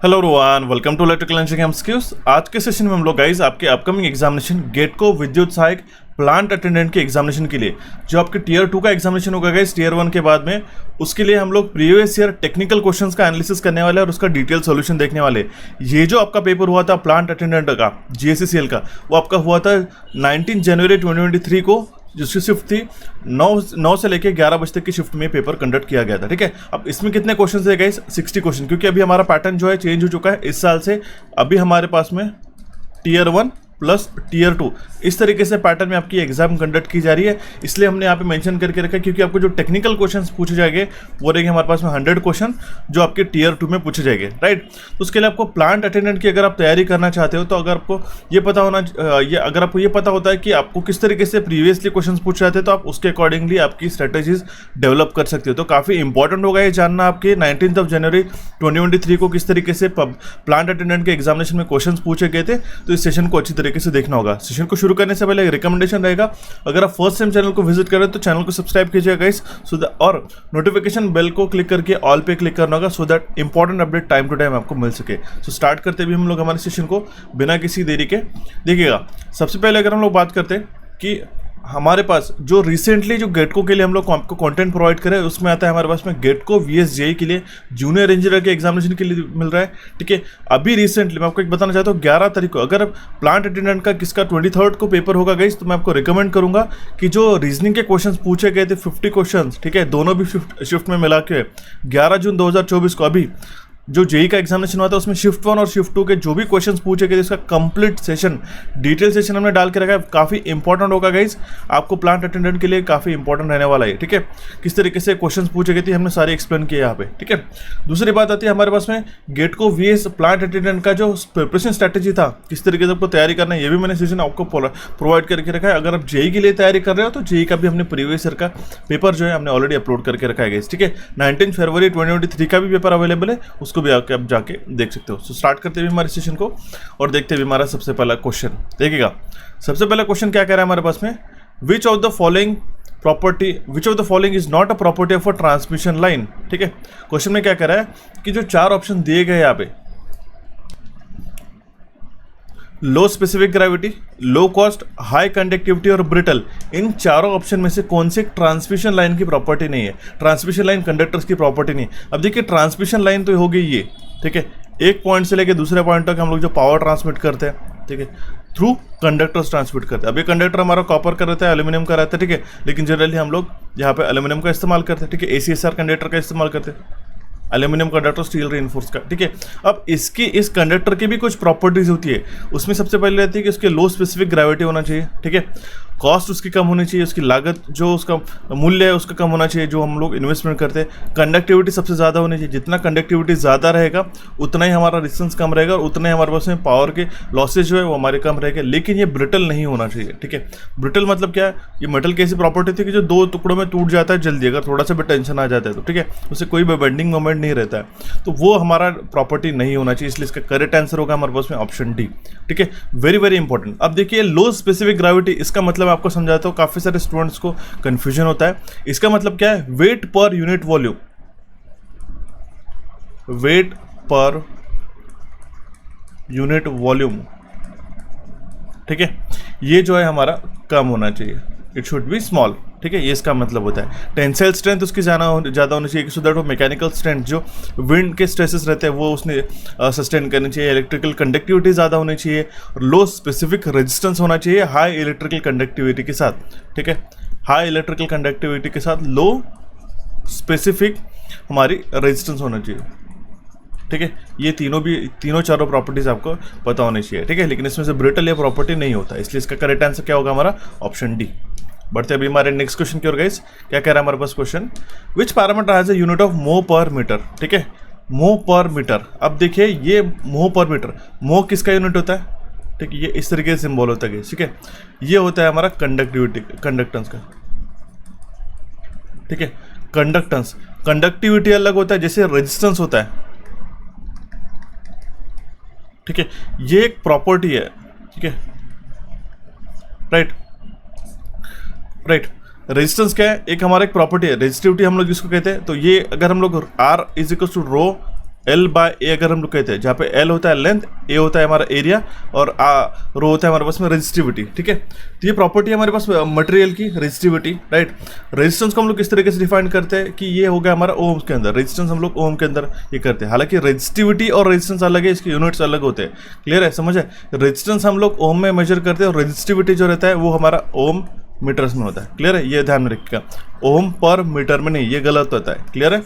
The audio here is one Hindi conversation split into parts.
Hello Rohan, welcome to electrical engineering skills. आज के सेशन में हम लोग गाइस आपके अपकमिंग एग्जामिनेशन गेट को विद्युत सहायक प्लांट अटेंडेंट के एग्जामिनेशन के लिए जो आपके टीयर 2 का एग्जामिनेशन होगा गाइस टीयर 1 के बाद में, उसके लिए हम लोग प्रीवियस ईयर टेक्निकल क्वेश्चंस का एनालिसिस करने वाले हैं और उसका डिटेल सॉल्यूशन देखने वाले। ये जो आपका पेपर हुआ था प्लांट अटेंडेंट का जीएससीसीएल का, वो आपका हुआ था 19 जनवरी 2023 को, जिसकी शिफ्ट थी 9 से लेकर 11 बजे तक की शिफ्ट में पेपर कंडक्ट किया गया था। ठीक है, अब इसमें कितने क्वेश्चन है गाइस? 60 क्वेश्चन, क्योंकि अभी हमारा पैटर्न जो है चेंज हो चुका है इस साल से। अभी हमारे पास में टीयर 1 प्लस टीयर 2 इस तरीके से पैटर्न में आपकी एग्जाम कंडक्ट की जा रही है। इसलिए हमने यहाँ पे मेंशन करके रखा है, क्योंकि आपको जो टेक्निकल क्वेश्चंस पूछे जाएंगे वो रहेंगे हमारे पास में 100 क्वेश्चन जो आपके टीयर 2 में पूछे जाएंगे, राइट। तो उसके लिए आपको प्लांट अटेंडेंट की अगर आप तैयारी करना चाहते हो तो अगर आपको ये पता होता है कि आपको किस तरीके से प्रीवियसली क्वेश्चन पूछे जाते हैं, तो आप उसके अकॉर्डिंगली आपकी स्ट्रेटेजीज डेवलप कर सकते हो। तो काफ़ी इंपॉर्टेंट होगा ये जानना आपके 19 जनवरी 2023 को किस तरीके से प्लांट अटेंडेंट के एग्जामिनेशन में क्वेश्चन पूछे गए थे। तो इस सेशन को अच्छी तरीके से देखना होगा। सेशन को शुरू करने से पहले एक रिकमेंडेशन रहेगा, अगर आप फर्स्ट टाइम चैनल को विजिट करें तो चैनल को सब्सक्राइब कीजिएगा गाइस, और नोटिफिकेशन बेल को क्लिक करके ऑल पे क्लिक करना होगा, so that important update time to time आपको मिल सके। सो स्टार्ट करते भी हम लोग हमारे सेशन को बिना किसी देरी के। देखिएगा, सबसे पहले अगर हम लोग बात करते हैं कि हमारे पास जो रिसेंटली जो गेटको के लिए हम लोग आपको कंटेंट प्रोवाइड करें, उसमें आता है हमारे पास में गेटको VSJE के लिए जूनियर इंजीनियर के एग्जामिनेशन के लिए मिल रहा है। ठीक है, अभी रिसेंटली मैं आपको एक बताना चाहता हूँ 11 तारीख को अगर प्लांट अटेंडेंट का किसका 23rd को पेपर होगा गाइस, तो मैं आपको रिकमेंड करूंगा कि जो रीजनिंग के क्वेश्चन पूछे गए थे 50 क्वेश्चन, ठीक है, दोनों भी शिफ्ट में मिला के 11 जून 2024 को अभी जो जेई का एग्जामिनेशन हुआ था उसमें शिफ्ट 1 और शिफ्ट 2 के जो भी क्वेश्चंस पूछे गए इसका कंप्लीट सेशन डिटेल सेशन हमने डाल के रखा है। काफ़ी इंपॉर्टेंट होगा गाइज, आपको प्लांट अटेंडेंट के लिए काफ़ी इंपॉर्टेंट रहने वाला है। ठीक है, किस तरीके से क्वेश्चंस पूछे गए थे हमने सारे एक्सप्लेन किए यहाँ पे। ठीक है, दूसरी बात आती है हमारे पास में गेटको VS प्लांट अटेंडेंट का जो प्रिपरेशन स्ट्रैटेजी था, किस तरीके से आपको तैयारी करना है, ये भी मैंने सेशन आपको प्रोवाइड करके रखा है। अगर आप जेई के लिए तैयारी कर रहे हो तो जेई का भी हमने प्रीवियस ईयर का पेपर जो है हमने ऑलरेडी अपलोड करके रखा है गाइज। ठीक है, 19 फरवरी 2023 का भी पेपर अवेलेबल है, उसको भी आप जाके देख सकते हो। सो स्टार्ट करते हैं हमारे सेशन को और देखते हैं हमारा सबसे पहला क्वेश्चन। देखिएगा, सबसे पहला क्वेश्चन क्या कह रहा है हमारे पास में, which of the following is not a property of a transmission line. ठीक है, क्वेश्चन में क्या कह रहा है कि जो 4 ऑप्शन दिए गए यहाँ पे, लो specific gravity, low cost, high conductivity और ब्रिटल, इन चारों ऑप्शन में से कौन सी ट्रांसमिशन लाइन की प्रॉपर्टी नहीं है? ट्रांसमिशन लाइन कंडक्टर्स की प्रॉपर्टी नहीं। अब देखिए, ट्रांसमिशन लाइन तो होगी ये, ठीक है, एक पॉइंट से लेके दूसरे पॉइंट तक हम लोग जो पावर ट्रांसमिट करते हैं, ठीक है, थ्रू कंडक्टर्स ट्रांसमिट करते हैं। अब ये कंडक्टर हमारा कॉपर का रहता है, एल्यूमिनियम का रहता है, ठीक है, लेकिन जनरली हम लोग यहाँ पे एल्यूमिनियम का इस्तेमाल करते हैं। ठीक है, ACSR कंडक्टर का इस्तेमाल करते हैं, एल्यूमिनियम कंडक्टर, स्टील रीइंफोर्स का। ठीक है, अब इस कंडक्टर की भी कुछ प्रॉपर्टीज होती है। उसमें सबसे पहले रहती है कि उसके लो स्पेसिफिक ग्रेविटी होना चाहिए। ठीक है, कॉस्ट उसकी कम होनी चाहिए, उसकी लागत जो उसका मूल्य है उसका कम होना चाहिए जो हम लोग इन्वेस्टमेंट करते हैं। कंडक्टिविटी सबसे ज़्यादा होनी चाहिए, जितना कंडक्टिविटी ज़्यादा रहेगा उतना ही हमारा रेजिस्टेंस कम रहेगा और उतना ही हमारे पास में पावर के लॉसेज जो है वो हमारे कम रहेंगे। लेकिन ये ब्रिटल नहीं होना चाहिए। ठीक है, ब्रिटल मतलब क्या है? ये मेटल की ऐसी प्रॉपर्टी थी कि जो 2 टुकड़ों में टूट जाता है जल्दी, अगर थोड़ा सा भी टेंशन आ जाता है तो। ठीक है, उससे कोई भी बेंडिंग मोमेंट नहीं रहता है, तो वो हमारा प्रॉपर्टी नहीं होना चाहिए। इसलिए इसका करेक्ट आंसर होगा हमारे पास में ऑप्शन डी। ठीक है, वेरी वेरी इंपॉर्टेंट। अब देखिए, लो स्पेसिफिक ग्रेविटी, इसका मतलब आपको समझाता हूँ, काफी सारे स्टूडेंट्स को कंफ्यूजन होता है। इसका मतलब क्या है? Weight per unit volume, weight per unit volume. ठीक है, ये जो है हमारा कम होना चाहिए, इट शुड बी स्मॉल। ठीक है, ये इसका मतलब होता है। टेंसाइल स्ट्रेंथ उसकी ज़्यादा होनी चाहिए, सो दैट वो मैकेनिकल स्ट्रेंथ जो विंड के स्ट्रेसेस रहते हैं वो उसने सस्टेन करनी चाहिए। इलेक्ट्रिकल कंडक्टिविटी ज़्यादा होनी चाहिए, लो स्पेसिफिक रेजिस्टेंस होना चाहिए हाई इलेक्ट्रिकल कंडक्टिविटी के साथ। ठीक है, हाई इलेक्ट्रिकल कंडक्टिविटी के साथ लो स्पेसिफिक हमारी रेजिस्टेंस होना चाहिए। ठीक है, ये तीनों चारों प्रॉपर्टीज आपको पता होनी चाहिए। ठीक है, लेकिन इसमें से ब्रिटल ये प्रॉपर्टी नहीं होता, इसलिए इसका करेक्ट आंसर क्या होगा हमारा? Option D. बढ़ते अभी हमारे नेक्स्ट क्वेश्चन की ओर गाइस। क्या कह रहा है हमारे पास question, which parameter has a unit of mho per metre. ठीक है, मो पर मीटर। अब देखिए, ये मो पर मीटर, मो किसका यूनिट होता है? ठीक है, ये इस तरीके से सिंबल होता है। ठीक है, ये होता है हमारा कंडक्टेंस का। ठीक है, कंडक्टिविटी अलग होता है जैसे रेजिस्टेंस होता है। ठीक है, ये एक प्रॉपर्टी है। ठीक है, राइट। रेजिस्टेंस क्या है? एक हमारा एक प्रॉपर्टी है, रेजिस्टिविटी हम लोग जिसको कहते हैं। तो ये अगर हम लोग R is equal to rho L by A अगर हम लोग कहते हैं, जहाँ पे L होता है लेंथ, A होता है हमारा एरिया और रो होता है हमारे पास में रेजिस्टिविटी, ठीक है। तो ये प्रॉपर्टी हमारे पास मटेरियल की रेजिस्टिविटी, राइट। रेजिस्टेंस को हम लोग किस तरीके से डिफाइन करते हैं कि ये हो गया हमारा ओम्स के अंदर, रेजिस्टेंस हम लोग ओम के अंदर ये करते हैं। हालांकि रेजिस्टिविटी और रेजिस्टेंस अलग है, इसके यूनिट्स अलग होते हैं, क्लियर है, समझ है। रेजिस्टेंस हम लोग ओम में मेजर करते हैं और रेजिस्टिविटी जो रहता है वो हमारा ओम मीटर्स में होता है, क्लियर है। ये ध्यान में रखिएगा, ओम पर मीटर में नहीं, ये गलत होता है, क्लियर है।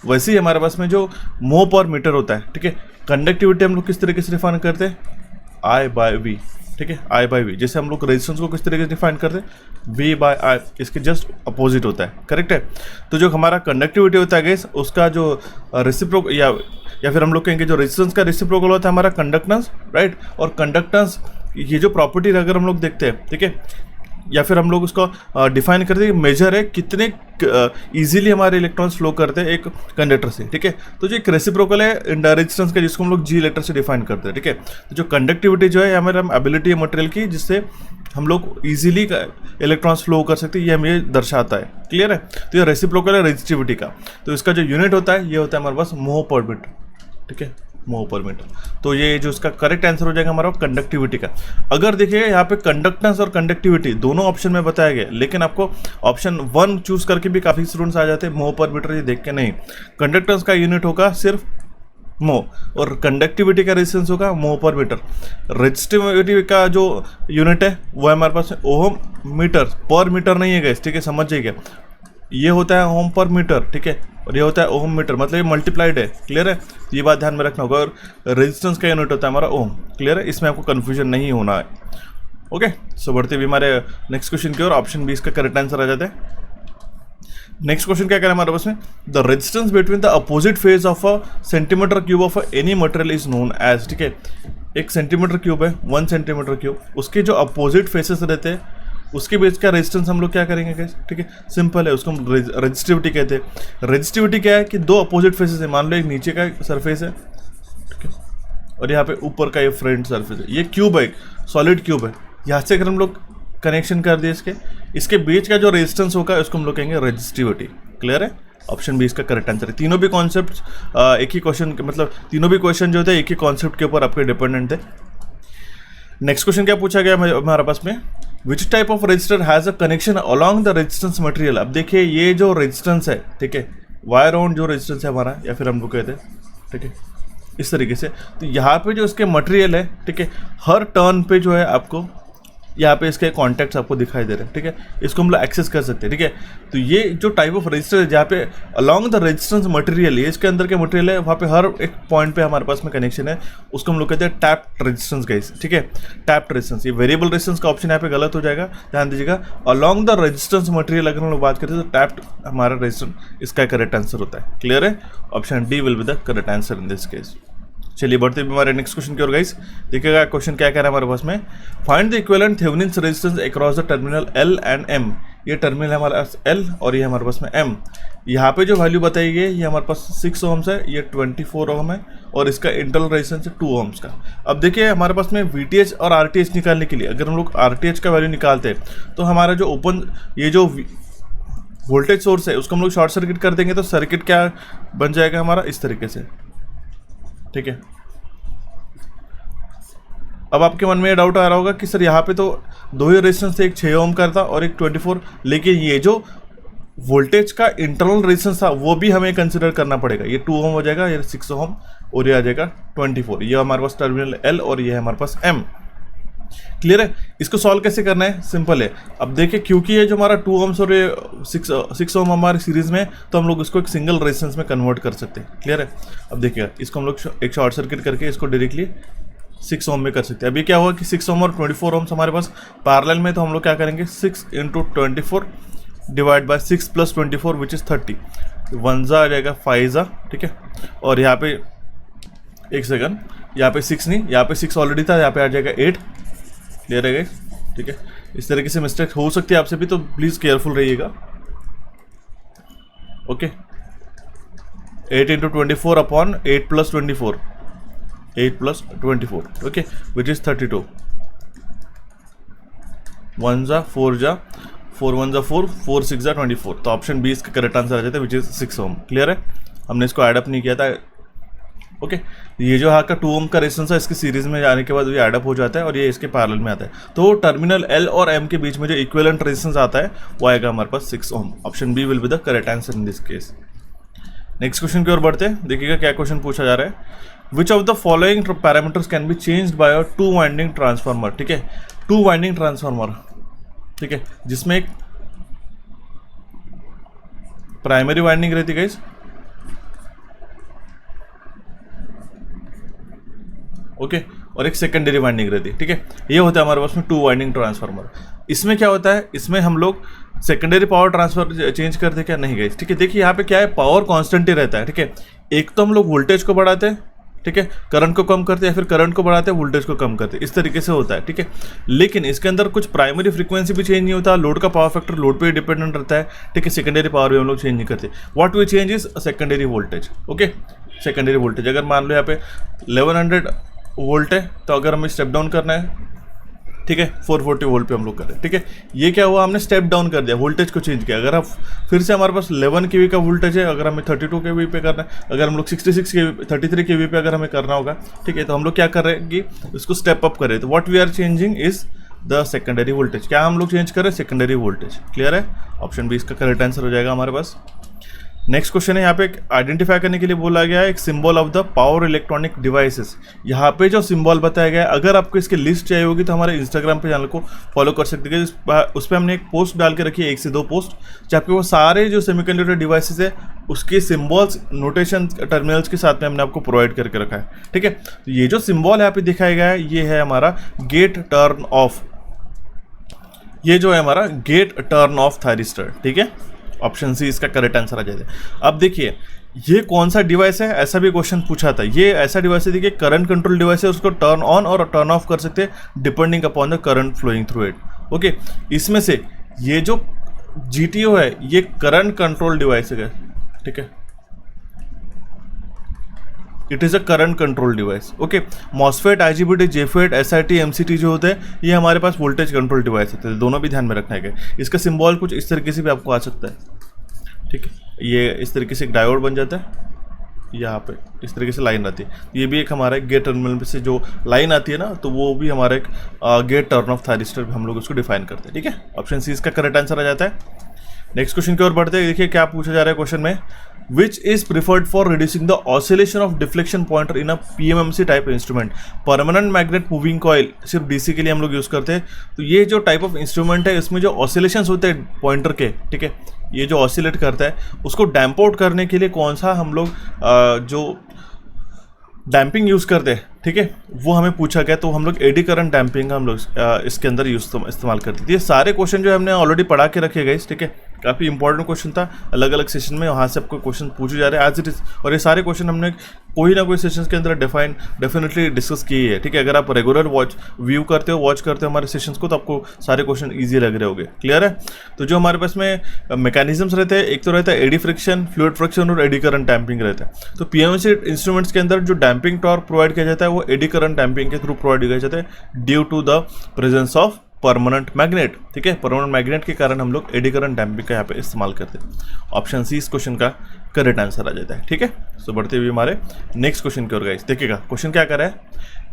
वैसे ही हमारे पास में जो मो पर मीटर होता है, ठीक है। कंडक्टिविटी हम लोग किस तरीके से डिफाइन करते हैं, आई बाय वी, ठीक है, आई बाय वी। जैसे हम लोग रेजिस्टेंस को किस तरीके से डिफाइन करते हैं, वी बाय आई, इसके जस्ट अपोजिट होता है, करेक्ट है। तो जो हमारा कंडक्टिविटी होता है गैस, उसका जो रेसिप्रोक या फिर हम लोग कहेंगे जो रेजिस्टेंस का रेसिप्रोकल होता है हमारा कंडक्टेंस, राइट। और कंडक्टेंस ये जो प्रॉपर्टी अगर हम लोग देखते हैं, ठीक है, या फिर हम लोग उसको डिफाइन करते हैं, मेजर है कितने इजीली हमारे इलेक्ट्रॉन्स फ्लो करते हैं एक कंडक्टर से, ठीक है। तो जो एक रेसिप्रोकल है रेजिस्टेंस का, जिसको हम लोग जी लेटर से डिफाइन करते हैं, ठीक है। तो जो कंडक्टिविटी जो है हमारे एबिलिटी है मटेरियल की, जिससे हम लोग इजीली इलेक्ट्रॉन्स फ्लो कर सकते हैं, ये हमें दर्शाता है, क्लियर है। तो ये रेसिप्रोकल है रेजिस्टिविटी का। तो इसका जो यूनिट होता है ये होता है हमारे पास मोह पर मीटर, ठीक है, मोह पर मीटर। तो ये जो इसका करेक्ट आंसर हो जाएगा हमारा कंडक्टिविटी का। अगर देखिए यहाँ पे कंडक्टेंस और कंडक्टिविटी दोनों ऑप्शन में बताया गया, लेकिन आपको ऑप्शन 1 चूज करके भी काफ़ी स्टूडेंट्स आ जाते हैं मोह पर मीटर, ये देख के नहीं। कंडक्टेंस का यूनिट होगा सिर्फ मोह और कंडक्टिविटी का रेजिस्टेंस होगा मोह पर मीटर। रेजिस्टिविटी का जो यूनिट है वो है हमारे पास ओम मीटर, पर मीटर नहीं है गाइस, ठीक है, समझ जाइएगा। ये होता है ओम पर मीटर, ठीक है, और ये होता है ओम मीटर, मतलब ये मल्टीप्लाइड है, क्लियर है। ये बात ध्यान में रखना होगा। और रेजिस्टेंस का यूनिट होता है हमारा ओम, क्लियर है, इसमें आपको कन्फ्यूजन नहीं होना है। ओके, सो बढ़ते हुए हमारे नेक्स्ट क्वेश्चन की ओर। ऑप्शन 20 का करेक्ट आंसर आ जाता है। नेक्स्ट क्वेश्चन क्या करें हमारे पास में, the resistance between the opposite phase of a centimetre cube of any material is known as, ठीक है। एक सेंटीमीटर क्यूब है, 1 सेंटीमीटर क्यूब, उसके जो अपोजिट फेसेस रहते हैं उसके बीच का रेजिस्टेंस हम लोग क्या करेंगे गाइस, ठीक है, सिंपल है, उसको हम रेजिस्टिविटी कहते हैं। रेजिस्टिविटी क्या है कि दो अपोजिट फेसेस है, मान लो एक नीचे का सरफेस है, ठीक है, और यहाँ पे ऊपर का ये फ्रंट सरफेस है। ये क्यूब है, सॉलिड क्यूब है, यहाँ से अगर हम लोग कनेक्शन कर दिए इसके बीच का जो रेजिस्टेंस होगा उसको हम लोग कहेंगे रेजिस्टिविटी, क्लियर है। ऑप्शन 20 का करेक्ट आंसर है। तीनों भी कॉन्सेप्ट एक ही क्वेश्चन, मतलब तीनों भी क्वेश्चन जो थे एक ही कॉन्सेप्ट के ऊपर आपके डिपेंडेंट थे। नेक्स्ट क्वेश्चन क्या पूछा गया हमारे पास में, which type of resistor has a connection along the resistance material. अब देखिए ये जो रेजिस्टेंस है, ठीक है, वायर राउंड जो रेजिस्टेंस है हमारा, या फिर हम लोग कहते हैं, ठीक है, इस तरीके से। तो यहाँ पे जो इसके मटेरियल है, ठीक है, हर टर्न पे जो है आपको यहाँ पे इसके कॉन्टैक्ट्स आपको दिखाई दे रहे हैं, ठीक है, इसको हम लोग एक्सेस कर सकते हैं, ठीक है। तो ये जो टाइप ऑफ रेजिस्टर है जहाँ पे अलॉन्ग द रेजिस्टेंस मटेरियल, ये इसके अंदर के मटेरियल है, वहाँ पे हर एक पॉइंट पे हमारे पास में कनेक्शन है, उसको हम लोग कहते हैं टैप्ड रेजिस्टेंस गाइस, ठीक है, टैप्ड रेजिस्टेंस। ये वेरिएबल रेजिस्टेंस का ऑप्शन यहाँ पे गलत हो जाएगा, ध्यान दीजिएगा। अलॉन्ग द रेजिस्टेंस मटेरियल अगर हम लोग बात करते हैं तो टैप्ड हमारा रेजिस्टेंस इसका करेक्ट आंसर होता है, क्लियर है। Option D will be the correct answer in this case. चलिए बढ़ते हैं हमारे नेक्स्ट क्वेश्चन की ओर गाइस। देखिएगा क्वेश्चन क्या कह रहा है हमारे पास में, find the equivalent Thevenin's resistance across the terminal L and M. ये टर्मिनल है हमारे पास एल और ये हमारे पास में एम। यहाँ पे जो वैल्यू बताई गई है ये हमारे पास 6 ओम्स है, ये 24 ओम है, और इसका इंटरनल रेजिस्टेंस है 2 ओम्स का। अब देखिए हमारे पास में वीटीएच और आरटीएच निकालने के लिए अगर हम लोग आरटीएच का वैल्यू निकालते हैं तो हमारा जो ओपन ये जो वोल्टेज सोर्स है उसको हम लोग शॉर्ट सर्किट कर देंगे, तो सर्किट क्या बन जाएगा हमारा इस तरीके से, ठीक है। अब आपके मन में ये डाउट आ रहा होगा कि सर यहाँ पे तो दो ही रेजिस्टेंस थे, एक 6 ओम का था और एक 24, लेकिन ये जो वोल्टेज का इंटरनल रेजिस्टेंस था वो भी हमें कंसिडर करना पड़ेगा। ये 2 ओम हो जाएगा, ये 6 ओम और ये आ जाएगा 24। ये हमारे पास टर्मिनल एल और ये है हमारे पास एम, क्लियर है। इसको सॉल्व कैसे करना है, सिंपल है। अब देखिए क्योंकि ये जो हमारा 2 ओम्स और ये 6 ओम हमारे सीरीज में, तो हम लोग इसको एक सिंगल रेजिस्टेंस में कन्वर्ट कर सकते हैं, क्लियर है। अब देखिए इसको हम लोग एक शॉर्ट सर्किट करके इसको डायरेक्टली 6 ओम में कर सकते हैं। अभी क्या हुआ कि 6 ओम और 24 ओम्स हमारे पास पैरेलल में, तो हम लोग क्या करेंगे 6 × 24 डिवाइड बाय 6 + 24 विच इज़ 30। 1 आ जाएगा 5 जा, ठीक है। और यहाँ पे एक सेकंड, यहाँ पे 6 नहीं, यहाँ पे 6 ऑलरेडी था, यहाँ पे आ जाएगा 8, क्लियर है गाइस, ठीक है। इस तरीके से मिस्टेक हो सकती है आपसे भी, तो प्लीज़ केयरफुल रहिएगा, okay. 8 × 24 upon 8 + 24, 8 + 24, okay, which is 32। 1 जा 4 जा 4 1 जा 4 4 6 जा 24। तो ऑप्शन बी इसका करेक्ट आंसर आ जाता है विच इज़ 6 ओम, क्लियर है। हमने इसको एडअप नहीं किया था, ओके, ये जो यहाँ का 2 ओम का रेजिस्टेंस है इसकी सीरीज में जाने के बाद ये एडअप हो जाता है और ये इसके पैरेलल में आता है। तो टर्मिनल एल और एम के बीच में जो इक्विवेलेंट रेजिस्टेंस आता है वो आएगा हमारे पास 6 ohm. Option B will be the correct answer in this case. Next question की ओर बढ़ते हैं, देखिएगा क्या क्वेश्चन पूछा जा रहा है। Which of the following parameters can be changed by a 2 winding transformer. ठीक है, 2 वाइंडिंग ट्रांसफार्मर, ठीक है, जिसमें एक प्राइमरी वाइंडिंग रहती है गाइस, ओके, और एक सेकेंडरी वाइंडिंग रहती है। ठीक है, ये होता है हमारे पास में 2 वाइंडिंग ट्रांसफार्मर। इसमें क्या होता है, इसमें हम लोग सेकेंडरी पावर ट्रांसफर चेंज करते क्या नहीं गए। ठीक है, देखिए यहाँ पे क्या है, पावर कांस्टेंट ही रहता है। ठीक है, एक तो हम लोग वोल्टेज को बढ़ाते हैं, ठीक है, करंट को कम करते हैं, या फिर करंट को बढ़ाते हैं, वोल्टेज को कम करते हैं, इस तरीके से होता है। ठीक है, लेकिन इसके अंदर कुछ प्राइमरी फ्रीक्वेंसी भी चेंज नहीं होता, लोड का पावर फैक्टर लोड पे ही डिपेंडेंट रहता है। ठीक है, सेकेंडरी पावर भी हम लोग चेंज नहीं करते। What we change is secondary voltage. Okay, secondary voltage अगर मान लो यहाँ पे 1100 वोल्ट है, तो अगर हमें स्टेप डाउन करना है, ठीक है, 440 वोल्ट पे हम लोग कर रहे हैं। ठीक है, ये क्या हुआ, हमने स्टेप डाउन कर दिया, वोल्टेज को चेंज किया। अगर आप फिर से हमारे पास 11 केवी का वोल्टेज है, अगर हमें 32 केवी पे करना है, अगर हम लोग 66 केवी 33 केवी पे अगर हमें करना होगा, ठीक है, तो हम लोग क्या कर रहे हैं कि इसको स्टेप अप कर रहे हैं। तो what we are changing is the secondary voltage. क्या हम लोग चेंज कर रहे हैं, सेकेंडरी वोल्टेज। क्लियर है, ऑप्शन बी इसका करेक्ट आंसर हो जाएगा हमारे पास। नेक्स्ट क्वेश्चन है, यहाँ पे आइडेंटिफाई करने के लिए बोला गया है एक symbol of the power electronic devices. यहाँ पे जो सिंबल बताया गया है, अगर आपको इसकी लिस्ट चाहिए होगी तो हमारे इंस्टाग्राम पे चैनल को फॉलो कर सकते हैं। उस पर हमने एक पोस्ट डाल के रखी है, 1 से 2 पोस्ट, जहाँ पे वो सारे जो सेमीकंडक्टर डिवाइसेस है उसके सिम्बॉल्स नोटेशन टर्मिनल्स के साथ में हमने आपको प्रोवाइड करके रखा है। ठीक है, तो ये जो सिम्बॉल यहाँ पे दिखाया गया है, ये है हमारा गेट टर्न ऑफ, ये जो है हमारा गेट टर्न ऑफ थायरिस्टर। ठीक है, ऑप्शन सी इसका करेक्ट आंसर आ जाएगा। अब देखिए ये कौन सा डिवाइस है, ऐसा भी क्वेश्चन पूछा था। ये ऐसा डिवाइस है, देखिए करंट कंट्रोल डिवाइस है, उसको टर्न ऑन और टर्न ऑफ कर सकते हैं depending upon the current flowing through it. Okay, इसमें से ये जो GTO है ये करंट कंट्रोल डिवाइस है। ठीक है, it is a current control device. Okay, MOSFET, IGBT, JFET, SIT, MCT जो होते हैं ये हमारे पास वोल्टेज कंट्रोल डिवाइस होते हैं, दोनों भी ध्यान में रखना है। इसका सिंबल कुछ इस तरीके से भी आपको आ सकता है। ठीक है, ये इस तरीके से एक डायोड बन जाता है, यहाँ पे इस तरीके से लाइन आती है, ये भी एक हमारा एक गेट टर्मिनल में से जो लाइन आती है ना, तो वो भी हमारा एक गेट टर्न ऑफ थायरिस्टर हम लोग उसको डिफाइन करते हैं। ठीक है, ऑप्शन सी इसका करेक्ट आंसर आ जाता है। नेक्स्ट क्वेश्चन की ओर बढ़ते हैं, देखिए क्या पूछा जा रहा है क्वेश्चन में, which is preferred for reducing the oscillation of deflection pointer in a PMMC type instrument. Permanent magnet moving coil सिर्फ DC के लिए हम लोग यूज़ करते हैं। तो ये जो टाइप ऑफ इंस्ट्रूमेंट है इसमें जो ऑसिलेशंस होते हैं पॉइंटर के, ठीक है, ये जो ऑसिलेट करता है उसको डैम्प आउट करने के लिए कौन सा हम लोग जो डैम्पिंग यूज़ करते हैं, ठीक है, वो हमें पूछा गया। तो हम लोग एडी करंट डैम्पिंग हम लोग इसके अंदर इस्तेमाल करते थे। ये सारे क्वेश्चन जो हमने ऑलरेडी पढ़ा के रखे गए, ठीक है, काफ़ी इंपॉर्टेंट क्वेश्चन था, अलग अलग सेशन में वहाँ से आपको क्वेश्चन पूछे जा रहे हैं एज इट इज़। और ये सारे क्वेश्चन हमने कोई ना कोई सेशन के अंदर डेफिनेटली डिस्कस किए हैं। ठीक है, अगर आप रेगुलर वॉच करते हो हमारे सेशंस को, तो आपको सारे क्वेश्चन ईजी लग रहे होंगे। क्लियर है, तो जो हमारे पास में मैकेनिज्म्स रहते हैं, एक तो रहता है एडी फ्रिक्शन, फ्लूइड फ्रिक्शन और एडी करंट डैम्पिंग रहता है। तो PMMC इंस्ट्रूमेंट्स के अंदर जो डैम्पिंग टॉर्क प्रोवाइड किया जाता है वो एडी करंट डैम्पिंग के थ्रू प्रोवाइड किया जाता है due to the presence of permanent magnet. ठीक है, परमानेंट मैग्नेट के कारण हम लोग एडी करंट डैम्पिंग का यहाँ पे इस्तेमाल करते हैं। ऑप्शन सी इस क्वेश्चन का करेक्ट आंसर आ जाता है। ठीक है, सो बढ़ते हुए हमारे नेक्स्ट क्वेश्चन की ओर गाइस, देखिएगा क्वेश्चन क्या कर रहा है,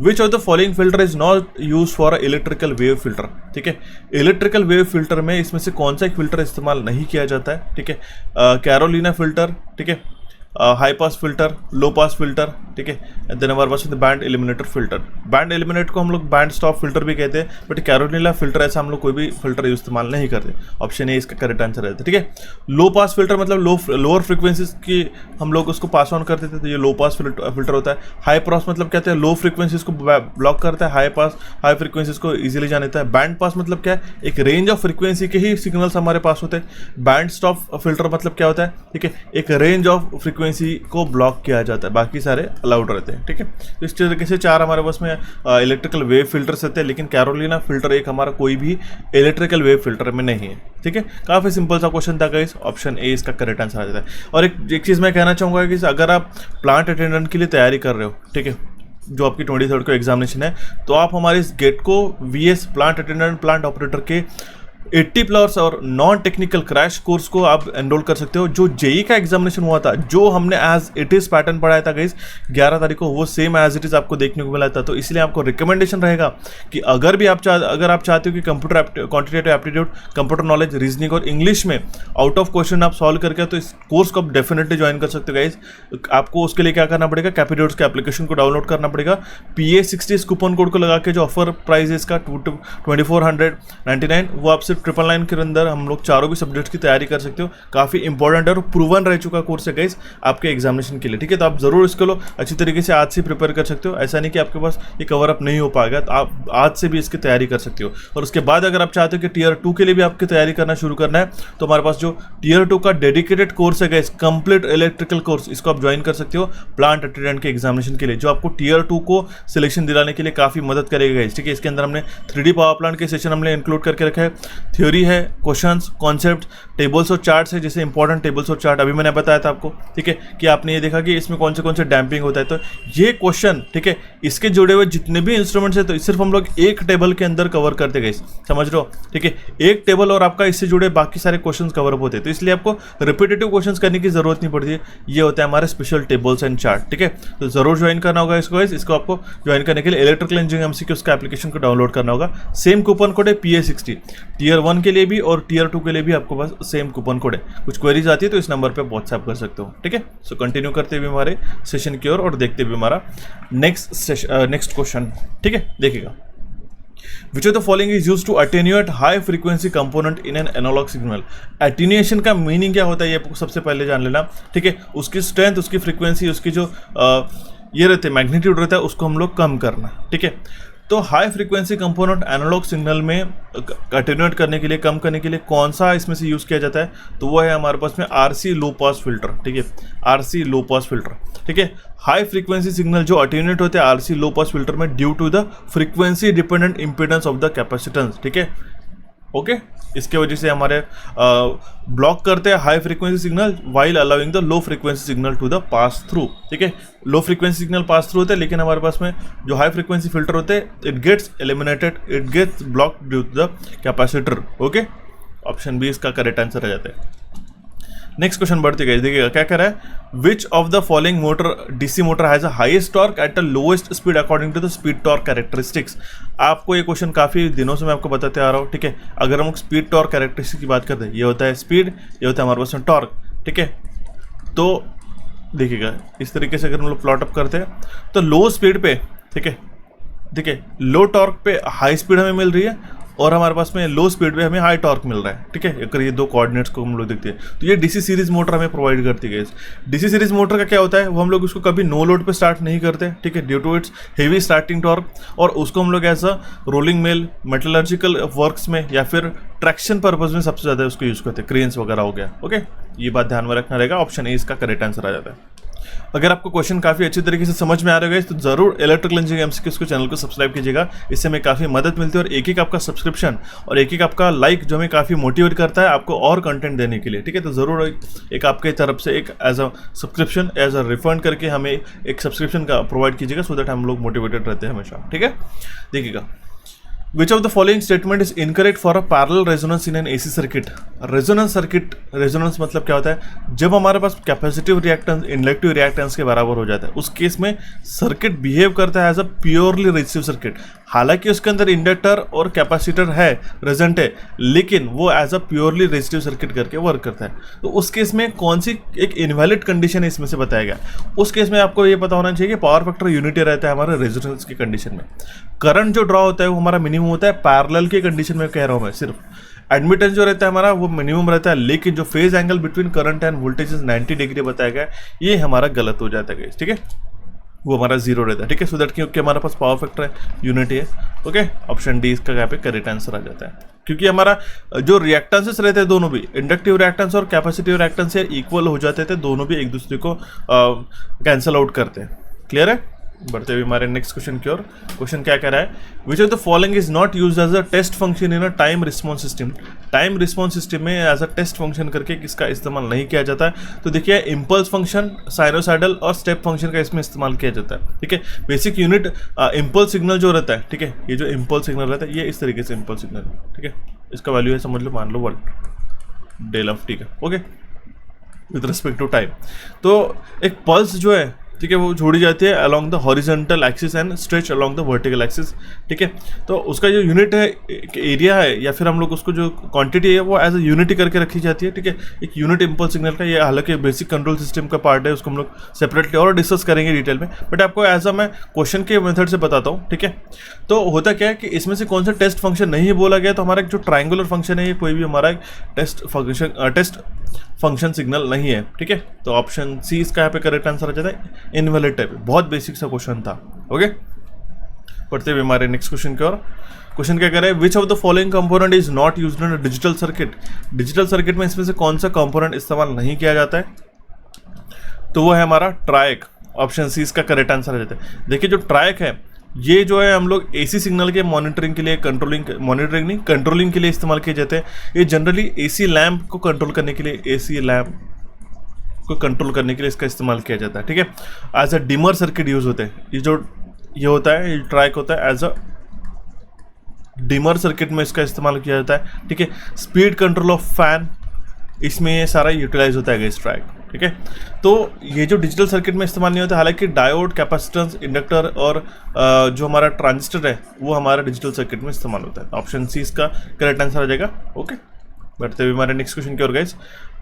which of the following filter is not use for electrical wave filter. ठीक है, इलेक्ट्रिकल वेव फिल्टर में इसमें से कौन सा एक फिल्टर इस्तेमाल नहीं किया जाता है। ठीक है, कैरोलिना फिल्टर, ठीक है, हाई पास फिल्टर, लो पास फिल्टर, ठीक है, देन हमारे pass band eliminator filter. Band eliminate को हम लोग बैंड स्टॉप फिल्टर भी कहते हैं, बट कैरोलिना फिल्टर ऐसा हम लोग कोई भी फिल्टर इस्तेमाल नहीं करते। ऑप्शन ए इसका करेक्ट आंसर रहता है। ठीक है, लो पास फिल्टर मतलब लोअर फ्रिक्वेंसीज की हम लोग उसको पास ऑन करते थे, तो ये लो पास फिल्टर होता है। हाई पास मतलब कहते हैं लो फ्रिक्वेंसीज को ब्लॉक करता है, हाई फ्रिक्वेंसीज को ईजिली जाने देता है। बैंड पास मतलब क्या है, एक रेंज ऑफ फ्रिक्वेंसी के ही सिग्नल्स हमारे पास होते हैं। बैंड स्टॉप फिल्टर मतलब क्या होता है, ठीक है, एक रेंज ऑफ फ्रिक्वेंसी को ब्लॉक किया जाता है, बाकी सारे अलाउड रहते हैं। ठीक है, तो इस तरीके से 4 हमारे पास में इलेक्ट्रिकल वेव फिल्टर्स रहते हैं, लेकिन कैरोलिना फिल्टर एक हमारा कोई भी इलेक्ट्रिकल वेव फिल्टर में नहीं है। ठीक है, काफ़ी सिंपल सा क्वेश्चन था गाइस, ऑप्शन ए इसका करेक्ट आंसर आ जाता है। और एक चीज़ मैं कहना चाहूँगा कि अगर आप प्लांट अटेंडेंट के लिए तैयारी कर रहे हो, ठीक है, जो आपकी 23rd को एग्जामिनेशन है, तो आप हमारे इस गेट को VS plant attendant plant operator के 80 प्लस और नॉन टेक्निकल क्रैश कोर्स को आप एनरोल कर सकते हो। जो जेई का एग्जामिनेशन हुआ था, जो हमने एज इट इज़ पैटर्न पढ़ाया था गाइस 11 तारीख को, वो सेम एज इट इज़ आपको देखने को मिला था। तो इसलिए आपको रिकमेंडेशन रहेगा कि अगर आप चाहते हो कि computer quantitative aptitude, computer knowledge, reasoning और इंग्लिश में आउट ऑफ क्वेश्चन आप सॉल्व करके, तो इस कोर्स को आप डेफिनेटली ज्वाइन कर सकते हो गाइस। आपको उसके लिए क्या करना पड़ेगा, कैपिटोड्स के एप्लीकेशन को डाउनलोड करना पड़ेगा। PA60 कूपन कोड को लगा के जो ऑफर प्राइस है इसका 2499, वो आपसे 999 के अंदर हम लोग चारों भी सब्जेक्ट्स की तैयारी कर सकते हो। काफ़ी इंपॉर्टेंट है और प्रूवन रह चुका कोर्स है गाइस आपके एग्जामिनेशन के लिए, ठीक है। तो आप जरूर इसको लो अच्छी तरीके से आज से प्रिपेयर कर सकते हो। ऐसा नहीं कि आपके पास ये कवर अप नहीं हो पाएगा, तो आप आज से भी इसकी तैयारी कर सकते हो। और उसके बाद अगर आप चाहते हो कि Tier 2 के लिए भी आपकी तैयारी करना शुरू करना है, तो हमारे पास जो Tier 2 का डेडिकेटेड कोर्स है गाइस, कंप्लीट इलेक्ट्रिकल कोर्स, इसको आप ज्वाइन कर सकते हो प्लांट अटेंडेंट के एग्जामिनेशन के लिए, जो आपको Tier 2 को सिलेक्शन दिलाने के लिए काफ़ी मदद करेगा गाइस, ठीक है। इसके अंदर हमने 3D पावर प्लांट के सेशन हमने इंक्लूड करके रखा है, थ्योरी है, क्वेश्चंस, कॉन्सेप्ट, टेबल्स और चार्ट्स है, जैसे इंपॉर्टेंट टेबल्स और चार्ट अभी मैंने बताया था आपको, ठीक है, कि आपने ये देखा कि इसमें कौन से डैम्पिंग होता है। तो ये क्वेश्चन, ठीक है, इसके जुड़े हुए जितने भी इंस्ट्रूमेंट्स है, तो सिर्फ हम लोग एक टेबल के अंदर कवर करते गए, समझ रहे हो, ठीक है। एक टेबल और आपका इससे जुड़े बाकी सारे क्वेश्चन कवर अप होते हैं, तो इसलिए आपको रिपीटेटिव क्वेश्चन करने की जरूरत नहीं पड़ती है। ये होता है हमारे स्पेशल टेबल्स एंड चार्ट, ठीक है। तो जरूर ज्वाइन करना होगा इसको आपको ज्वाइन करने के लिए इलेक्ट्रिकल इंजीनियरिंग MCQ का एप्लीकेशन को डाउनलोड करना होगा। सेम कूपन कोड है PA60, Tier 1 के लिए भी और Tier 2 के लिए भी आपको पास सेम कूपन कोड है। कुछ क्वेरीज आती है तो इस नंबर पे व्हाट्सएप कर सकते हो, ठीक है। सो कंटिन्यू करते हुए हमारे सेशन की ओर और देखते हुए हमारा नेक्स्ट क्वेश्चन, ठीक है, देखिएगा। Which of the following is used to attenuate high frequency component in an analog signal? Attenuation का मीनिंग क्या होता है ये आपको सबसे पहले जान लेना, ठीक है। उसकी स्ट्रेंथ, उसकी फ्रीक्वेंसी, उसकी जो ये रहते हैं मैग्नीट्यूड रहता है, उसको हम लोग कम करना, ठीक है। तो high frequency component analogue signal में अटेन्यूएट करने के लिए, कम करने के लिए कौन सा इसमें से यूज़ किया जाता है, तो वो है हमारे पास में RC लो पास फिल्टर, ठीक है, RC लो पास फिल्टर, ठीक है। हाई फ्रीक्वेंसी सिग्नल जो अटेन्यूएट होते हैं RC लो पास फिल्टर में due to the frequency dependent impedance of the capacitance, ठीक है, ओके। इसके वजह से हमारे ब्लॉक करते हैं high frequency signal while allowing the low frequency signal to the pass through, ठीक है। Low frequency signal pass through होते हैं, लेकिन हमारे पास में जो हाई फ्रीक्वेंसी फिल्टर होते हैं, it gets eliminated, it gets blocked due to the capacitor, okay. Option B इसका करेक्ट आंसर आ जाता है। नेक्स्ट क्वेश्चन बढ़ते गए, देखिएगा क्या कह रहा है, which of the following motor DC motor has a highest torque at the lowest speed according to the speed torque characteristics. आपको ये क्वेश्चन काफ़ी दिनों से मैं आपको बताते आ रहा हूँ, ठीक है। अगर हम स्पीड टॉर्क कैरेक्टरिस्टिक्स की बात करते हैं, ये होता है स्पीड, ये होता है हमारे पास में टॉर्क, ठीक है। तो देखिएगा इस तरीके से अगर हम लोग प्लॉट अप करते हैं, तो लो स्पीड पे, ठीक है, देखिए लो टॉर्क पे हाई स्पीड हमें मिल रही है और हमारे पास में लो स्पीड पे हमें हाई टॉर्क मिल रहा है, ठीक है। अगर ये दो कोऑर्डिनेट्स को हम लोग देखते हैं, तो ये DC सीरीज मोटर हमें प्रोवाइड करती है। DC सीरीज मोटर का क्या होता है, वो हम लोग उसको कभी नो लोड पे स्टार्ट नहीं करते, ठीक है, due to its heavy starting torque, और उसको हम लोग as a rolling mill, metallurgical works में या फिर ट्रैक्शन पर्पज में सबसे ज़्यादा उसको यूज़ करते हैं, क्रेन्स वगैरह हो गया, ओके। ये बात ध्यान में रखना रहेगा। ऑप्शन ए इसका करेक्ट आंसर आ जाता है। अगर आपको क्वेश्चन काफ़ी अच्छी तरीके से समझ में आ रहा है तो जरूर इलेक्ट्रिकल इंजीनियरिंग MCQ को चैनल को सब्सक्राइब कीजिएगा, इससे हमें काफ़ी मदद मिलती है। और एक आपका सब्सक्रिप्शन और एक आपका लाइक जो हमें काफ़ी मोटिवेट करता है आपको और कंटेंट देने के लिए, ठीक है। तो ज़रूर एक आपके तरफ से एक as a subscription, as a refund करके हमें एक सब्सक्रिप्शन का प्रोवाइड कीजिएगा, सो दैट हम लोग मोटिवेटेड रहते हैं हमेशा, ठीक है। देखिएगा, Which of the following statement is incorrect for a parallel resonance in an AC circuit? Resonance circuit, resonance मतलब क्या होता है, जब हमारे पास कैपेसिटिव रिएक्टेंस इंडक्टिव रिएक्टेंस के बराबर हो जाता है, उस केस में सर्किट बिहेव करता है as a purely resistive circuit. हालांकि उसके अंदर इंडक्टर और कैपेसिटर है, प्रेजेंट है, लेकिन वो as a purely resistive circuit करके वर्क करता है। तो उस केस में कौन सी एक इनवैलिड कंडीशन है इसमें से बताया गया। उस केस में आपको ये पता होना चाहिए कि पावर फैक्टर यूनिटी रहता है हमारे रेजोनेंस की कंडीशन में। करंट जो ड्रॉ होता है वो हमारा मिनिमम होता है, पैरेलल की कंडीशन में कह रहा हूँ मैं सिर्फ। एडमिटेंस जो रहता है हमारा वो मिनिमम रहता है, लेकिन जो phase angle between current end voltage 90 degree बताया गया, ये हमारा गलत हो जाता है, ठीक है, वो हमारा जीरो रहता है, ठीक है। सो दैट क्योंकि हमारे पास पावर फैक्टर है, यूनिटी है, ओके। ऑप्शन डी इसका यहाँ पे करेक्ट आंसर आ जाता है, क्योंकि हमारा जो रिएक्टेंसेस रहते हैं दोनों भी, इंडक्टिव रिएक्टेंस और कैपेसिटिव रिएक्टेंस इक्वल हो जाते थे, दोनों भी एक दूसरे को कैंसिल आउट करते हैं। क्लियर है। बढ़ते हुए हमारे नेक्स्ट क्वेश्चन की ओर। क्वेश्चन क्या कह रहा है, which of the following is not used as a test function in a time response system. Time response system में एज अ टेस्ट फंक्शन करके किसका इस्तेमाल नहीं किया जाता है, तो देखिए इम्पल्स फंक्शन, साइनोसाइडल और स्टेप फंक्शन का इसमें इस्तेमाल किया जाता है, ठीक है। बेसिक यूनिट इम्पल्स सिग्नल जो रहता है, ठीक है, ये जो इम्पल्स सिग्नल रहता है ये इस तरीके से इम्पल्स सिग्नल, ठीक है। इसका वैल्यू है समझ लो, मान लो 1 डेल ऑफ टी का, okay, with respect to time. तो एक पल्स जो है, ठीक है, वो छोड़ी जाती है along the horizontal axis and stretch along the vertical axis, ठीक है। तो उसका जो यूनिट है, एरिया है, या फिर हम लोग उसको जो क्वांटिटी है वो एज ए यूनिटी करके रखी जाती है, ठीक है, एक यूनिट इम्पल्स सिग्नल का। ये हालांकि बेसिक कंट्रोल सिस्टम का पार्ट है, उसको हम लोग सेपरेटली और डिस्कस करेंगे डिटेल में, बट आपको एज अ मैं क्वेश्चन के मेथड से बताता हूँ, ठीक है। तो होता क्या है कि इसमें से कौन सा टेस्ट फंक्शन नहीं बोला गया, तो हमारा जो ट्राइंगुलर फंक्शन है, ये कोई भी हमारा टेस्ट फंक्शन सिग्नल नहीं है, ठीक है। तो ऑप्शन सी इसका यहाँ पे करेक्ट आंसर आ जाता है, इनवैलिड टाइप। बहुत बेसिक सा क्वेश्चन था, ओके। पढ़ते हुए हमारे नेक्स्ट क्वेश्चन की ओर। क्वेश्चन क्या कह रहे हैं, which of the following component is not used in a digital circuit. Digital circuit में इसमें से कौन सा कंपोनेंट इस्तेमाल नहीं किया जाता है, तो वो है हमारा ट्रायक। ऑप्शन सी इसका करेक्ट आंसर आ जाता है। देखिए जो ट्रायक है, ये जो है हम लोग एसी सिग्नल के मॉनिटरिंग के लिए, कंट्रोलिंग के लिए इस्तेमाल किए जाते हैं। ये जनरली एसी लैम्प को कंट्रोल करने के लिए, एसी लैम्प को कंट्रोल करने के लिए इसका इस्तेमाल किया जाता है, ठीक है। As a dimmer circuit use होते हैं। ये होता है, ये ट्रायक होता है एज अ डिमर सर्किट में इसका इस्तेमाल किया जाता है, ठीक है। स्पीड कंट्रोल ऑफ फैन, इसमें ये सारा यूटिलाइज होता है इस ट्रायक, ठीक है। तो ये जो डिजिटल सर्किट में इस्तेमाल नहीं होता, हालांकि डायोड, कैपेसिटेंस, इंडक्टर और जो हमारा ट्रांजिस्टर है वो हमारा डिजिटल सर्किट में इस्तेमाल होता है। ऑप्शन सी इसका करेक्ट आंसर आ जाएगा, ओके। बढ़ते हुए हमारे नेक्स्ट क्वेश्चन की ओर गाइस,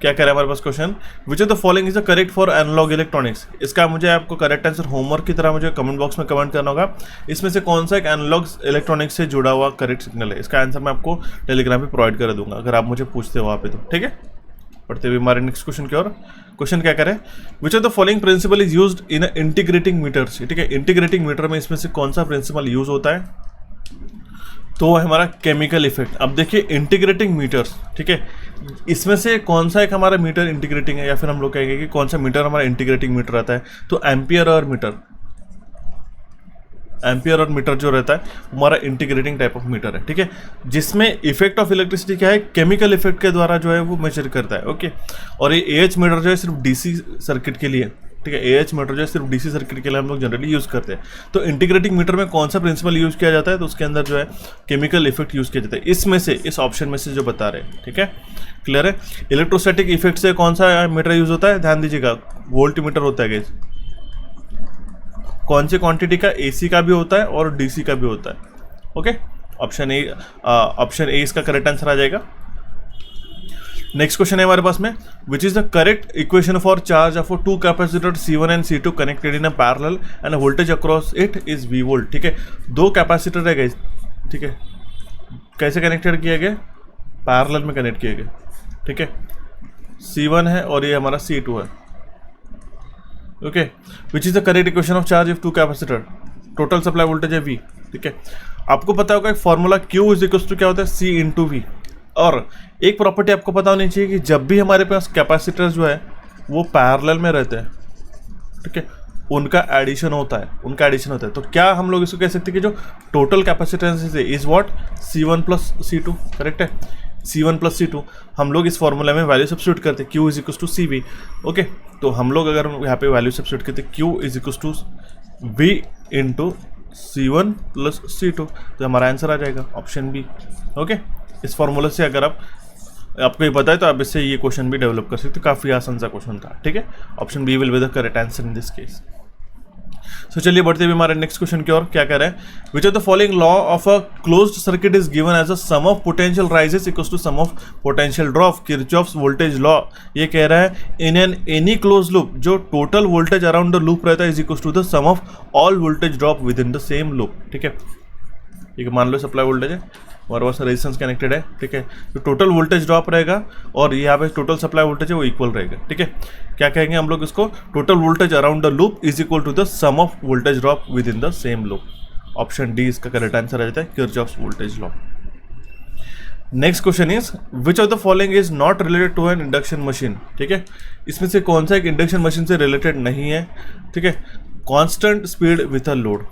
क्या कह रहा है हमारे पास question, which of the following is the correct for analogue electronics. इसका मुझे आपको करेक्ट आंसर होमवर्क की तरह मुझे कमेंट बॉक्स में कमेंट करना होगा। इसमें से कौन सा एक एनालॉग इलेक्ट्रॉनिक्स से जुड़ा हुआ करेक्ट सिग्नल है। इसका आंसर मैं आपको टेलीग्राम पे प्रोवाइड कर दूंगा अगर आप मुझे पूछते हो वहाँ पे, तो ठीक है। पढ़ते हुए हमारे नेक्स्ट क्वेश्चन की ओर। क्वेश्चन क्या करें, which of the following principle is used in integrating meters. ठीक है, इंटीग्रेटिंग मीटर में इसमें से कौन सा प्रिंसिपल यूज होता है, तो हमारा केमिकल इफेक्ट। अब देखिए इंटीग्रेटिंग मीटर्स, ठीक है, इसमें से कौन सा एक हमारा मीटर इंटीग्रेटिंग है, या फिर हम लोग कहेंगे कि कौन सा मीटर हमारा इंटीग्रेटिंग मीटर आता है, तो एम्पियर और मीटर। एम्पियर और मीटर जो रहता है हमारा इंटीग्रेटिंग टाइप ऑफ मीटर है, ठीक है, जिसमें इफेक्ट ऑफ इलेक्ट्रिसिटी क्या है, केमिकल इफेक्ट के द्वारा जो है वो मेजर करता है, ओके। और ये एएच मीटर जो है सिर्फ डीसी सर्किट के लिए, ठीक है, एएच मीटर जो है सिर्फ डीसी सर्किट के लिए हम लोग जनरली यूज़ करते हैं। तो इंटीग्रेटिंग मीटर में कौन सा प्रिंसिपल यूज़ किया जाता है, तो उसके अंदर जो है केमिकल इफेक्ट यूज़ किया जाता है। इसमें से, इस ऑप्शन में से जो बता रहे हैं, ठीक है, क्लियर है। इलेक्ट्रोस्टैटिक इफेक्ट से कौन सा मीटर यूज़ होता है, ध्यान दीजिएगा, वोल्ट मीटर होता है गाइस। कौन सी क्वांटिटी का, एसी का भी होता है और डीसी का भी होता है, ओके। ऑप्शन ए इसका करेक्ट आंसर आ जाएगा। नेक्स्ट क्वेश्चन है हमारे पास में, विच is the correct equation for charge of 2 capacitor C1 and C2 connected in a parallel end voltage across it is V volt. ठीक है, 2 कैपेसिटर है गाइस, ठीक है, कैसे कनेक्टेड किए गए, पैरेलल में कनेक्ट किए गए, ठीक है, C1 है और ये हमारा C2 है, okay. Which is the correct equation of charge of 2 capacitor, total supply voltage है V, ठीक है। आपको पता होगा एक formula Q is equal to क्या होता है, C इंटू V। और एक प्रॉपर्टी आपको पता होनी चाहिए कि जब भी हमारे पास कैपेसिटर जो है वो पैरेलल में रहते हैं, ठीक है, उनका एडिशन होता है, तो क्या हम लोग इसको कह सकते हैं कि जो टोटल कैपेसिटेंस है is what, C1 plus C2, correct है, C1 प्लस C2। हम लोग इस फॉर्मूला में वैल्यू सब्स्टिट्यूट करते हैं, Q is equal to CV, okay. तो हम लोग अगर यहाँ पे वैल्यू सब्स्टिट्यूट करते हैं Q is equal to V into C1 plus C2, तो हमारा आंसर आ जाएगा ऑप्शन बी, ओके। इस फॉर्मूला से अगर आपको ये पता है तो आप इससे ये क्वेश्चन भी डेवलप कर सकते हो, काफ़ी आसान सा क्वेश्चन था, ठीक है। Option B will be the correct answer in this case. So चलिए बढ़ते हुए हमारे नेक्स्ट क्वेश्चन की ओर, क्या कह रहे हैं, which of the following law of a closed circuit is given as a sum of potential rises equals to sum of potential drop, Kirchhoff's voltage law. ये कह रहा है in an any close loop जो total voltage around the loop रहता है is equals to the sum of all voltage drop with in the same loop, ठीक है। ये मान लो सप्लाई वोल्टेज है, हमारे पास रेजिस्टेंस कनेक्टेड है, ठीक है, तो टोटल वोल्टेज ड्रॉप रहेगा और यहाँ पे टोटल सप्लाई वोल्टेज है वो इक्वल रहेगा, ठीक है। क्या कहेंगे हम लोग इसको, total voltage around the loop is equal to the sum of voltage drop with in the same loop. Option D इसका करेक्ट आंसर आ जाता है, Kirchhoff's voltage law. Next question is which of the following is not related to an induction machine, ठीक है, इसमें से कौन सा एक इंडक्शन मशीन से रिलेटेड नहीं है, ठीक है। Constant speed with a load,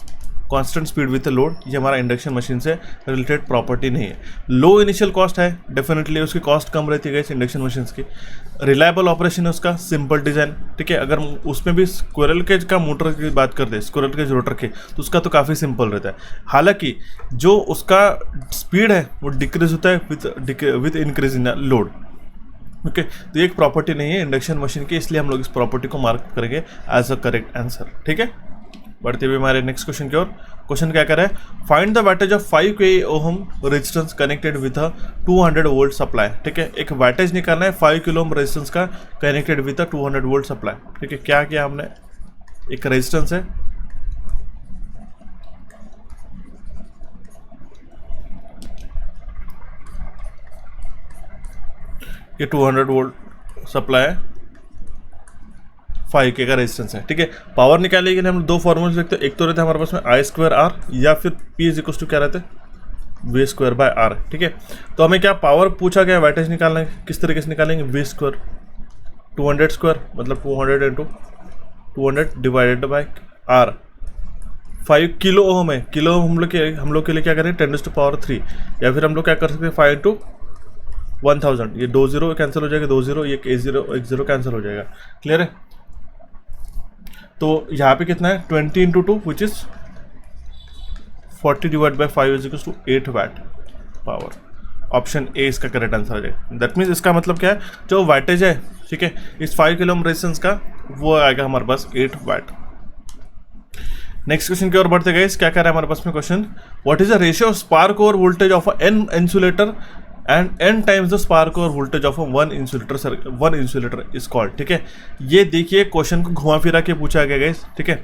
constant speed with load, ये हमारा इंडक्शन मशीन से रिलेटेड प्रॉपर्टी नहीं है। लो इनिशियल कॉस्ट है, डेफिनेटली उसकी कॉस्ट कम रहती है इंडक्शन मशीन की। रिलायबल ऑपरेशन है उसका, सिंपल डिज़ाइन, ठीक है। अगर उसमें भी स्क्विरल केज का मोटर की बात करते हैं, स्क्विरल केज रोटर की, तो उसका तो काफ़ी सिंपल रहता है। हालांकि जो उसका स्पीड है वो डिक्रीज होता है with increase in load. Okay, तो ये एक प्रॉपर्टी नहीं है इंडक्शन मशीन की, इसलिए हम लोग इस प्रॉपर्टी को मार्क करेंगे एज अ करेक्ट आंसर, ठीक है। बढ़ते हुए हमारे नेक्स्ट क्वेश्चन की ओर। क्वेश्चन क्या कर रहा है, find the weightage of 5 k ohm resistance connected with a 200 volt supply, ठीक है। एक वैटेज निकालना है 5 किलो ओम रेजिस्टेंस का connected with a 200 volt supply, ठीक है। क्या किया हमने, एक रेजिस्टेंस है, ये 200 वोल्ट सप्लाई है, 5 k का रेजिस्टेंस है, ठीक है। पावर निकालने के लिए हम दो फॉर्मूले लिखते हैं, एक तो रहता है हमारे पास में I²R या फिर P इज इक्वल टू क्या रहता है V²/R, ठीक है। तो हमें क्या पावर पूछा गया, वैटेज निकालना है, किस तरीके से निकालेंगे, V², 200² मतलब 200 into 200 divided by R। 5 kilo ohm है, किलो ओम हम लोग के लिए क्या करें 10⁻³ या फिर हम लोग क्या कर सकते हैं 5 इंटू 1000, ये 2 0 कैंसिल हो जाएगा, 2 0, ये 1 0 कैंसिल हो जाएगा, क्लियर है। तो यहाँ पे कितना है 20 into 2 which is 40 divide by 5 is equal to 8 watt power. Option A इसका करेक्ट आंसर आ जाएगा। दैट मीन्स इसका मतलब क्या है, जो वैटेज है, ठीक है, इस 5 किलो ओम रेजिस्टेंस का, वो आएगा हमारे पास 8 वैट। नेक्स्ट क्वेश्चन की ओर बढ़ते गए, क्या कह रहा है हमारे पास में question, what is the ratio of spark over voltage of an insulator and n times the spark over voltage of one insulator is called, ठीक है। ये देखिए क्वेश्चन को घुमा फिरा के पूछा गया गाइस, ठीक है।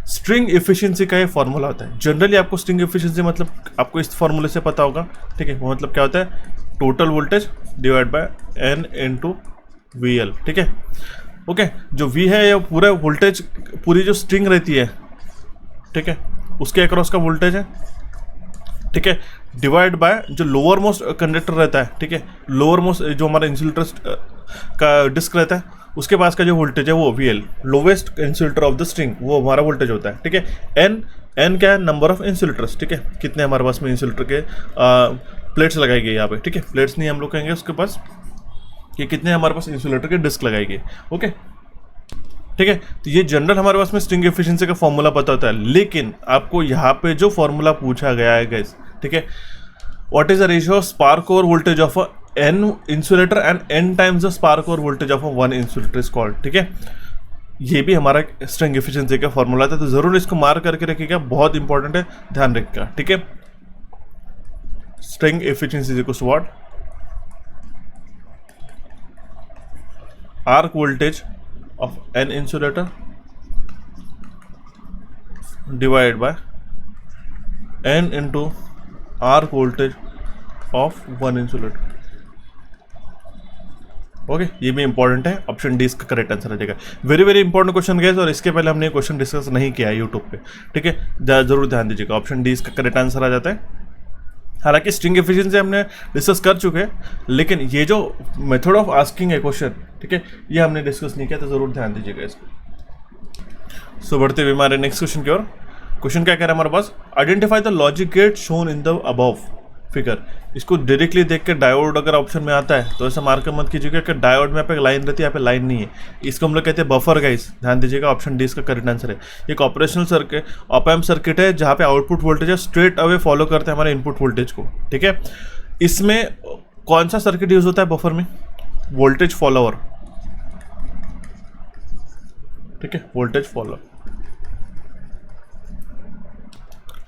स्ट्रिंग एफिशिएंसी का ये फॉर्मूला होता है। जनरली आपको स्ट्रिंग एफिशिएंसी मतलब आपको इस फॉर्मूले से पता होगा, ठीक है। वो मतलब क्या होता है, total voltage divide by n into VL, ठीक है। ओके, जो V है ये पूरा वोल्टेज, पूरी जो स्ट्रिंग रहती है, ठीक है, उसके अक्रॉस का वोल्टेज है, ठीक है, डिवाइड बाय जो लोअर मोस्ट कंडक्टर रहता है, ठीक है, लोअर मोस्ट जो हमारा इंसुलेटर का डिस्क रहता है, उसके पास का जो वोल्टेज है वो VL, lowest insulator of the string, वो हमारा वोल्टेज होता है, ठीक है। n क्या है, नंबर ऑफ इंसुलेटर्स, ठीक है, कितने हमारे पास में इंसुलेटर के प्लेट्स लगाई गई यहाँ पे, ठीक है। प्लेट्स नहीं हम लोग कहेंगे उसके पास, कि कितने हमारे पास इंसुलेटर के डिस्क लगाई गई, ओके, ठीक है। तो ये जनरल हमारे पास में स्ट्रिंग एफिशिएंसी का फॉर्मूला पता होता है, लेकिन आपको यहाँ पे जो फॉर्मूला पूछा गया है गाइस, ठीक है, what is the ratio of spark over voltage of n insulator and n times the spark over voltage of one insulator is called, ठीक है। ये भी हमारा स्ट्रिंग एफिशिएंसी का फॉर्मूला था, तो जरूर इसको मार्क करके रखिएगा, बहुत इंपॉर्टेंट है, ध्यान रखिएगा, ठीक है। String efficiency is equal to what, arc voltage of n insulator divided by n into arc voltage of one insulator, okay. ये भी इंपॉर्टेंट है, ऑप्शन डी इसका करेक्ट आंसर आ जाएगा। वेरी वेरी इंपॉर्टेंट क्वेश्चन गए, और इसके पहले हमने क्वेश्चन डिस्कस नहीं किया है यूट्यूब पे, ठीक है, जरूर ध्यान दीजिएगा, ऑप्शन डी इसका करेक्ट आंसर आ जाता है। हालांकि स्ट्रिंग एफिशिएंसी हमने डिस्कस कर चुके हैं, लेकिन ये जो मेथड ऑफ आस्किंग है क्वेश्चन, ठीक है, ये हमने डिस्कस नहीं किया, तो जरूर ध्यान दीजिएगा इसको। सो बढ़ते हुए हमारे नेक्स्ट क्वेश्चन की ओर। क्वेश्चन क्या कह रहा है हमारे पास, identify the logic gate shown in the above figure. इसको डायरेक्टली देख के डायोड अगर ऑप्शन में आता है तो ऐसा मार्क मत कीजिएगा कि डायोड में यहाँ पे लाइन रहती है, यहाँ पे लाइन नहीं है, इसको हम लोग कहते हैं बफर गाइस, ध्यान दीजिएगा, ऑप्शन डी इसका करेक्ट आंसर है। एक operational circuit, op amp circuit है, जहाँ पे आउटपुट वोल्टेज है स्ट्रेट अवे फॉलो करते हैं हमारे इनपुट वोल्टेज को, ठीक है। इसमें कौन सा सर्किट यूज होता है बफर में, वोल्टेज फॉलोअर, ठीक है, वोल्टेज फॉलोअर,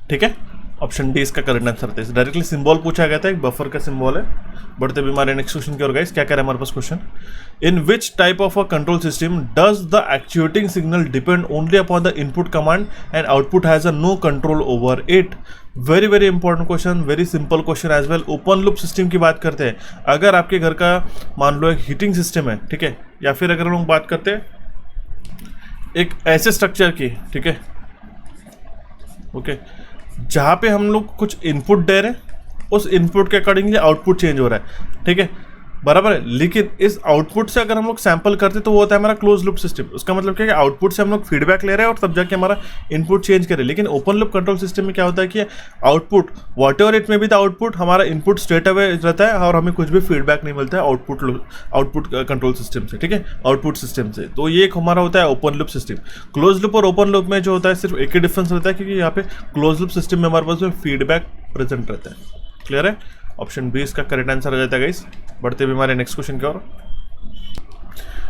ठीक है, ऑप्शन डी इसका करेक्ट आंसर था। डायरेक्टली सिंबल पूछा गया था, एक बफर का सिंबल है। बढ़ते भी हमारे नेक्स्ट क्वेश्चन की ओर गाइस, क्या कह रहा है हमारे पास question, in which type of a control system does the actuating signal depend only upon the input command and output has a no control over it. Very very important question, very simple question as well. Open loop system की बात करते हैं, अगर आपके घर का मान लो एक हीटिंग सिस्टम है, ठीक है, या फिर अगर हम लोग बात करते हैं एक ऐसे स्ट्रक्चर की, ठीक है, ओके, जहाँ पे हम लोग कुछ इनपुट दे रहे हैं, उस इनपुट के अकॉर्डिंगली आउटपुट चेंज हो रहा है, ठीक है। बराबर है। लेकिन इस आउटपुट से अगर हम लोग सैंपल करते तो वो होता है हमारा क्लोज लूप सिस्टम। उसका मतलब क्या है कि आउटपुट से हम लोग फीडबैक ले रहे हैं और तब जाके हमारा इनपुट चेंज करें। लेकिन ओपन लूप कंट्रोल सिस्टम में क्या होता है कि आउटपुट वॉट एवर इट में भी द आउटपुट हमारा इनपुट स्ट्रेट अवे रहता है और हमें कुछ भी फीडबैक नहीं मिलता है आउटपुट कंट्रोल सिस्टम से, ठीक है, आउटपुट सिस्टम से। तो ये एक हमारा होता है open loop system. Close loop और ओपन लूप में जो होता है सिर्फ एक ही डिफरेंस रहता है क्योंकि यहाँ पे क्लोज लूप सिस्टम में हमारे पास फीडबैक प्रेजेंट रहता है। क्लियर है? ऑप्शन बी इसका करेक्ट आंसर आ जाता है गाइस। बढ़ते हुए हमारे नेक्स्ट क्वेश्चन की ओर।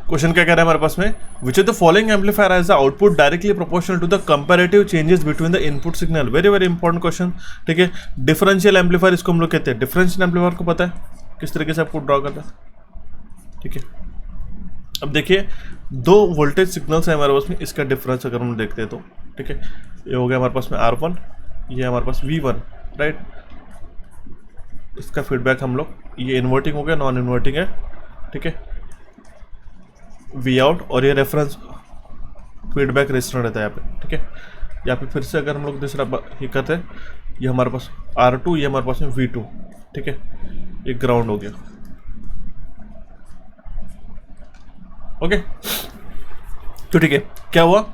क्वेश्चन क्या कह रहा है हमारे पास में, which of the following amplifier has the output directly proportional to the comparative changes between the input signal. Very very important question, ठीक है। डिफरेंशियल एम्पलीफायर इसको हम लोग कहते हैं। डिफरेंशियल एम्पलीफायर को पता है किस तरीके से आपको ड्रॉ करता है, ठीक है। अब देखिए दो वोल्टेज सिग्नल्स है हमारे पास में, इसका डिफरेंस अगर हम देखते हैं तो, ठीक है, ये हो गया हमारे पास में R1, ये हमारे पास V1, राइट। इसका फीडबैक हम लोग, ये इन्वर्टिंग हो गया, नॉन इन्वर्टिंग है, ठीक है, वी आउट, और ये रेफरेंस फीडबैक रेजिस्टेंस रहता है यहाँ पे, ठीक है। यहाँ पे फिर से अगर हम लोग दूसरा ये करते हैं, ये हमारे पास R2, ये हमारे पास में V2, ठीक है, ये ग्राउंड हो गया, ओके। तो ठीक है, क्या हुआ,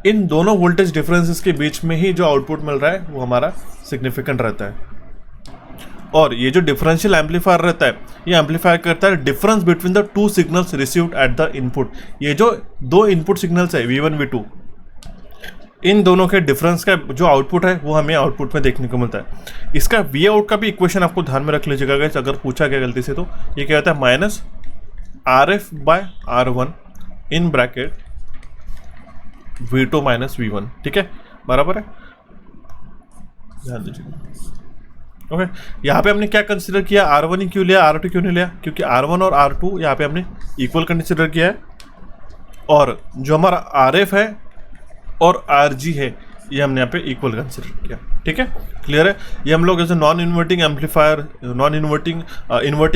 इन दोनों वोल्टेज डिफरेंसेस के बीच में ही जो आउटपुट मिल रहा है वो हमारा सिग्निफिकेंट रहता है। और ये जो डिफरेंशियल एम्पलीफायर रहता है, ये एम्पलीफाई करता है difference between the two signals received at the input. ये जो दो इनपुट सिग्नल्स है V1 V2, इन दोनों के डिफरेंस का जो आउटपुट है वो हमें आउटपुट में देखने को मिलता है। इसका वी आउट का भी इक्वेशन आपको ध्यान में रख लीजिएगा गाइस, अगर पूछा गया गलती से तो ये क्या होता है, minus RF/R1 in bracket V2 minus V1, ठीक है, बराबर है, ध्यान दीजिएगा। ओके, यहाँ पे हमने क्या कंसिडर किया, R1 ही क्यों लिया, R2 क्यों नहीं लिया, क्योंकि R1 और R2 यहाँ पे हमने इक्वल कंसिडर किया है, और जो हमारा RF है और RG है ये हमने यहाँ पे इक्वल कंसिडर किया, ठीक है, क्लियर है। ये हम लोग ऐसे non inverting amplifier, non inverting